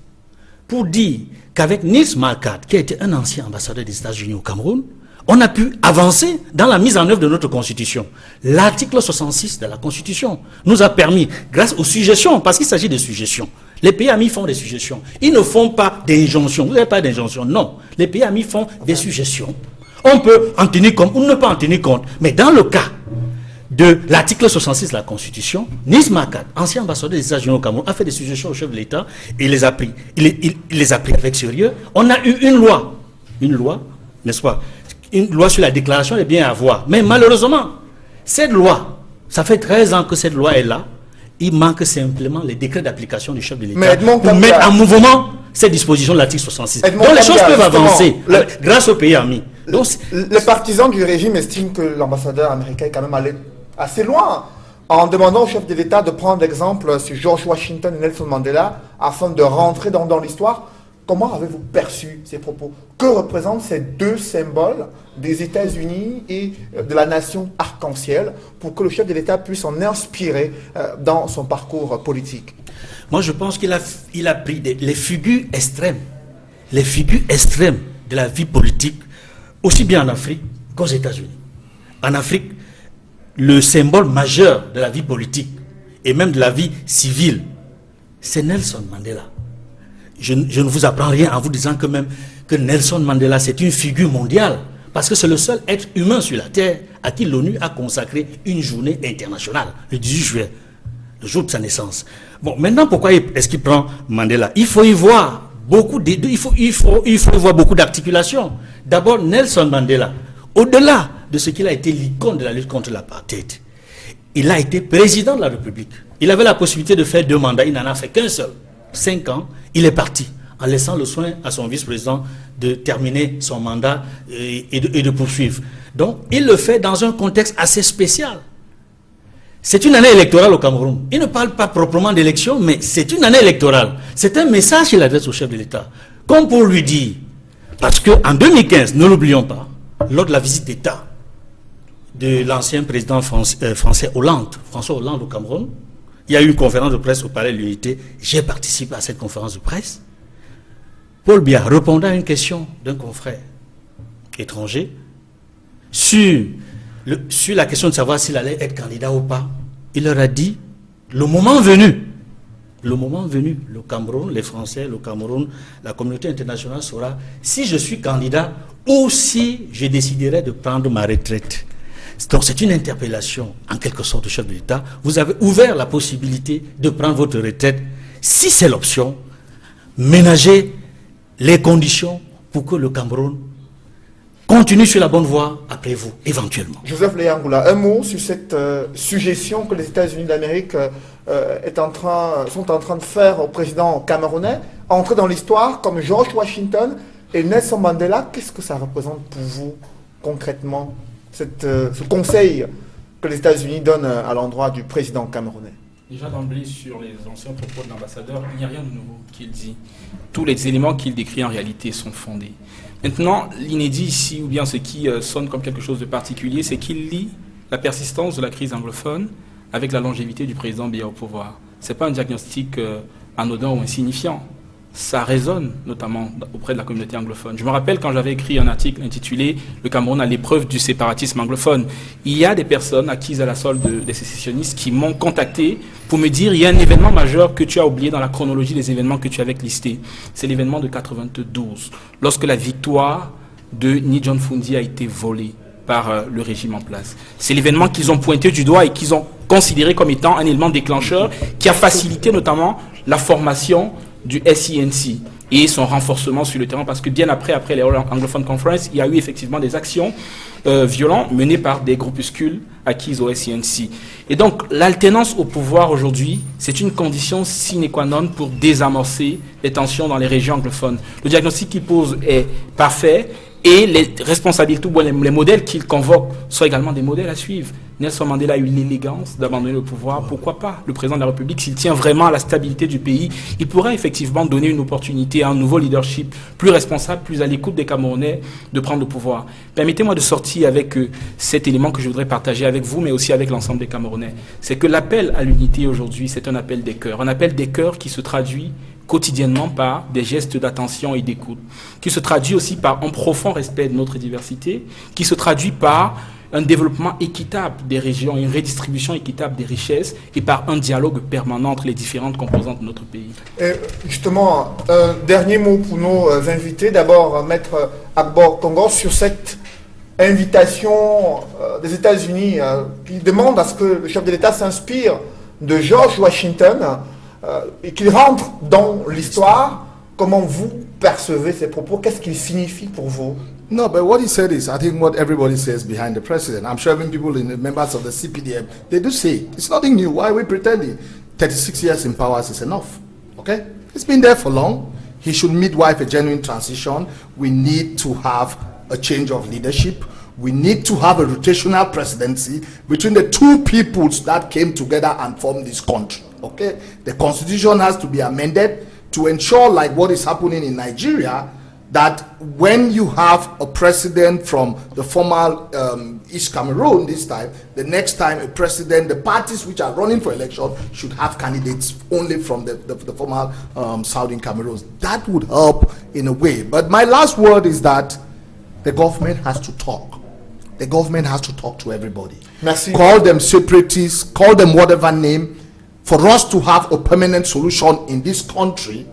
pour dire qu'avec Nils Marquardt, qui a été un ancien ambassadeur des États-Unis au Cameroun, on a pu avancer dans la mise en œuvre de notre Constitution. L'article 66 de la Constitution nous a permis, grâce aux suggestions, parce qu'il s'agit de suggestions, les pays amis font des suggestions. Ils ne font pas d'injonctions. Vous n'avez pas d'injonction, non. Les pays amis font des suggestions. On peut en tenir compte ou ne pas en tenir compte. Mais dans le cas de l'article 66 de la Constitution, Nils Marquardt, ancien ambassadeur des États-Unis au Cameroun, a fait des suggestions au chef de l'État et il les a pris. Il les a pris avec sérieux. On a eu une loi, n'est-ce pas? Une loi sur la déclaration des biens à avoir. Mais malheureusement, cette loi, ça fait 13 ans que cette loi est là. Il manque simplement les décrets d'application du chef de l'État pour mettre en mouvement ces dispositions de l'article 66. Donc les choses peuvent avancer grâce aux pays amis. Donc, les partisans du régime estiment que l'ambassadeur américain est quand même allé assez loin en demandant au chef de l'État de prendre l'exemple sur George Washington et Nelson Mandela afin de rentrer dans l'histoire. Comment avez-vous perçu ces propos? Que représentent ces deux symboles des États-Unis et de la nation arc-en-ciel pour que le chef de l'État puisse en inspirer dans son parcours politique? Moi, je pense qu'il a pris les figures extrêmes de la vie politique, aussi bien en Afrique qu'aux États-Unis. En Afrique, le symbole majeur de la vie politique et même de la vie civile, c'est Nelson Mandela. Je ne vous apprends rien en vous disant que Nelson Mandela, c'est une figure mondiale, parce que c'est le seul être humain sur la Terre à qui l'ONU a consacré une journée internationale, le 18 juillet, le jour de sa naissance. Bon, maintenant, pourquoi est-ce qu'il prend Mandela? Il faut y voir beaucoup d'articulations. D'abord, Nelson Mandela, au-delà de ce qu'il a été l'icône de la lutte contre l'apartheid, il a été président de la République. Il avait la possibilité de faire 2 mandats, il n'en a fait qu'un seul. 5 ans, il est parti, en laissant le soin à son vice-président de terminer son mandat et de poursuivre. Donc, il le fait dans un contexte assez spécial. C'est une année électorale au Cameroun. Il ne parle pas proprement d'élection, mais c'est une année électorale. C'est un message qu'il adresse au chef de l'État. Comme pour lui dire, parce qu'en 2015, ne l'oublions pas, lors de la visite d'État de l'ancien président français François Hollande au Cameroun, il y a eu une conférence de presse au Palais de l'Unité. J'ai participé à cette conférence de presse. Paul Biya, répondant à une question d'un confrère étranger sur la question de savoir s'il allait être candidat ou pas, il leur a dit, le moment venu, le Cameroun, les Français, le Cameroun, la communauté internationale saura si je suis candidat ou si je déciderai de prendre ma retraite. Donc c'est une interpellation, en quelque sorte, au chef de l'État. Vous avez ouvert la possibilité de prendre votre retraite. Si c'est l'option, ménagez les conditions pour que le Cameroun continue sur la bonne voie après vous, éventuellement. Joseph Leyangoula, un mot sur cette suggestion que les États-Unis d'Amérique sont en train de faire au président camerounais, entrer dans l'histoire comme George Washington et Nelson Mandela. Qu'est-ce que ça représente pour vous concrètement, ce conseil que les États-Unis donnent à l'endroit du président camerounais? Déjà d'emblée, sur les anciens propos de l'ambassadeur, il n'y a rien de nouveau qu'il dit. Tous les éléments qu'il décrit en réalité sont fondés. Maintenant, l'inédit ici, ou bien ce qui sonne comme quelque chose de particulier, c'est qu'il lie la persistance de la crise anglophone avec la longévité du président Biya au pouvoir. Ce n'est pas un diagnostic anodin ou insignifiant. Ça résonne notamment auprès de la communauté anglophone. Je me rappelle quand j'avais écrit un article intitulé « Le Cameroun à l'épreuve du séparatisme anglophone ». Il y a des personnes acquises à la solde des sécessionnistes qui m'ont contacté pour me dire « Il y a un événement majeur que tu as oublié dans la chronologie des événements que tu avais listés. C'est l'événement de 92, lorsque la victoire de Ni John Fundi a été volée par le régime en place. C'est l'événement qu'ils ont pointé du doigt et qu'ils ont considéré comme étant un élément déclencheur qui a facilité notamment la formation du SENC et son renforcement sur le terrain, parce que bien après les Anglophone Conference, il y a eu effectivement des actions violentes menées par des groupuscules acquis au SENC. Et donc l'alternance au pouvoir aujourd'hui, c'est une condition sine qua non pour désamorcer les tensions dans les régions anglophones. Le diagnostic qu'il pose est parfait et les responsabilités, les modèles qu'il convoque sont également des modèles à suivre. Nelson Mandela a eu l'élégance d'abandonner le pouvoir. Pourquoi pas? Le président de la République, s'il tient vraiment à la stabilité du pays, il pourrait effectivement donner une opportunité à un nouveau leadership plus responsable, plus à l'écoute des Camerounais de prendre le pouvoir. Permettez-moi de sortir avec cet élément que je voudrais partager avec vous, mais aussi avec l'ensemble des Camerounais. C'est que l'appel à l'unité aujourd'hui, c'est un appel des cœurs. Un appel des cœurs qui se traduit quotidiennement par des gestes d'attention et d'écoute, qui se traduit aussi par un profond respect de notre diversité, qui se traduit par un développement équitable des régions, une redistribution équitable des richesses et par un dialogue permanent entre les différentes composantes de notre pays. Et justement, un dernier mot pour nos invités. D'abord, Maître Agbor Kongor, sur cette invitation des États-Unis qui demande à ce que le chef de l'État s'inspire de George Washington et qu'il rentre dans l'histoire. Comment vous percevez ces propos? Qu'est-ce qu'ils signifient pour vous? No, but what he said is, I think what everybody says behind the president. I'm sure even people in the members of the CPDM, they do say, it's nothing new. Why are we pretending? 36 years in power is enough, okay? It's been there for long. He should midwife a genuine transition. We need to have a change of leadership. We need to have a rotational presidency between the two peoples that came together and formed this country, okay? The constitution has to be amended to ensure, like what is happening in Nigeria, that when you have a president from the former East Cameroon this time, the next time a president, the parties which are running for election should have candidates only from the former Southern Cameroon. That would help in a way. But my last word is that the government has to talk. the government has to talk to everybody. Merci. Call them separatists, call them whatever name. For us to have a permanent solution in this country,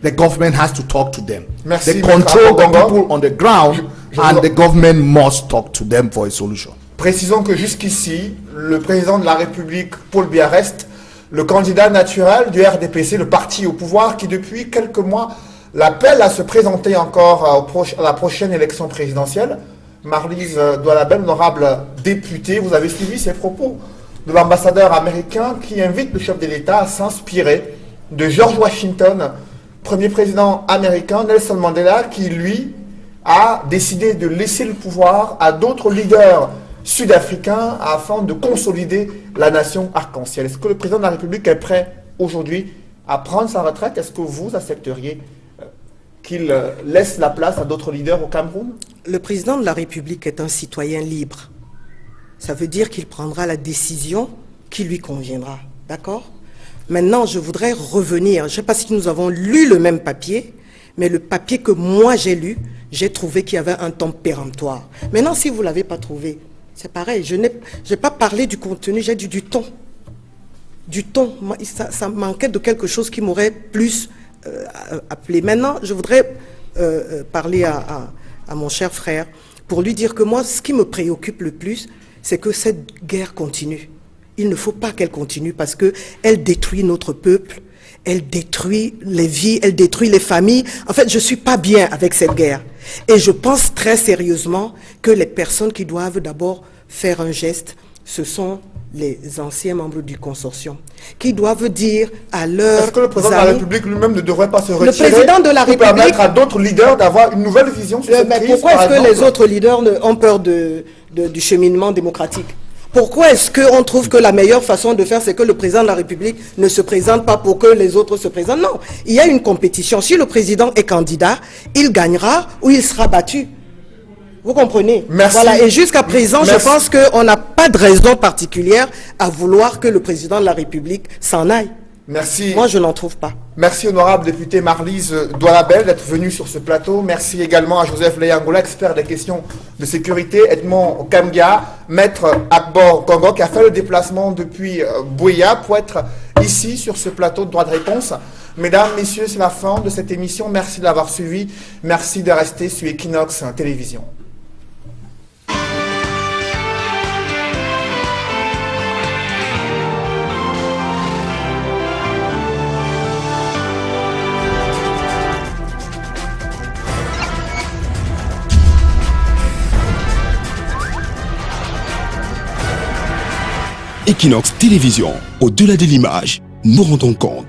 the government has to talk to them. Merci, They Maître control the Akongo. people on the ground, and the government must talk to them for a solution. Précisons que jusqu'ici, le président de la République, Paul Biya, reste le candidat naturel du RDPC, le parti au pouvoir, qui depuis quelques mois l'appelle à se présenter encore à la prochaine élection présidentielle. Marlise Doualabel, honorable députée, vous avez suivi ces propos de l'ambassadeur américain qui invite le chef de l'État à s'inspirer de George Washington, premier président américain, Nelson Mandela, qui lui a décidé de laisser le pouvoir à d'autres leaders sud-africains afin de consolider la nation arc-en-ciel. Est-ce que le président de la République est prêt aujourd'hui à prendre sa retraite? Est-ce que vous accepteriez qu'il laisse la place à d'autres leaders au Cameroun? Le président de la République est un citoyen libre. Ça veut dire qu'il prendra la décision qui lui conviendra. D'accord? Maintenant, je voudrais revenir. Je ne sais pas si nous avons lu le même papier, mais le papier que moi j'ai lu, j'ai trouvé qu'il y avait un ton péremptoire. Maintenant, si vous ne l'avez pas trouvé, c'est pareil. Je n'ai pas parlé du contenu, j'ai dit du ton. Du ton. Ça manquait de quelque chose qui m'aurait plus appelé. Maintenant, je voudrais parler à mon cher frère pour lui dire que moi, ce qui me préoccupe le plus, c'est que cette guerre continue. Il ne faut pas qu'elle continue parce qu'elle détruit notre peuple, elle détruit les vies, elle détruit les familles. En fait, je ne suis pas bien avec cette guerre. Et je pense très sérieusement que les personnes qui doivent d'abord faire un geste, ce sont les anciens membres du consortium, qui doivent dire à leurs Est-ce que le président de la République lui-même ne devrait pas se retirer? Le président de la pour République permettre à d'autres leaders d'avoir une nouvelle vision sur cette Mais crise, pourquoi par est-ce que exemple? les autres leaders ont peur du cheminement démocratique? Pourquoi est-ce qu'on trouve que la meilleure façon de faire, c'est que le président de la République ne se présente pas pour que les autres se présentent? Non, il y a une compétition. Si le président est candidat, il gagnera ou il sera battu. Vous comprenez? Merci. Voilà. Et jusqu'à présent, Merci. je pense qu'on n'a pas de raison particulière à vouloir que le président de la République s'en aille. Merci. Moi, je n'en trouve pas. Merci honorable député Marlise Doualabel d'être venu sur ce plateau. Merci également à Joseph Leyangola, expert des questions de sécurité, Edmond Kamgia, maître Akbor Congo, qui a fait le déplacement depuis Buea pour être ici sur ce plateau de droit de réponse. Mesdames, messieurs, c'est la fin de cette émission. Merci de l'avoir suivi. Merci de rester sur Equinox Télévision. Equinox Télévision, au-delà de l'image, nous rendons compte.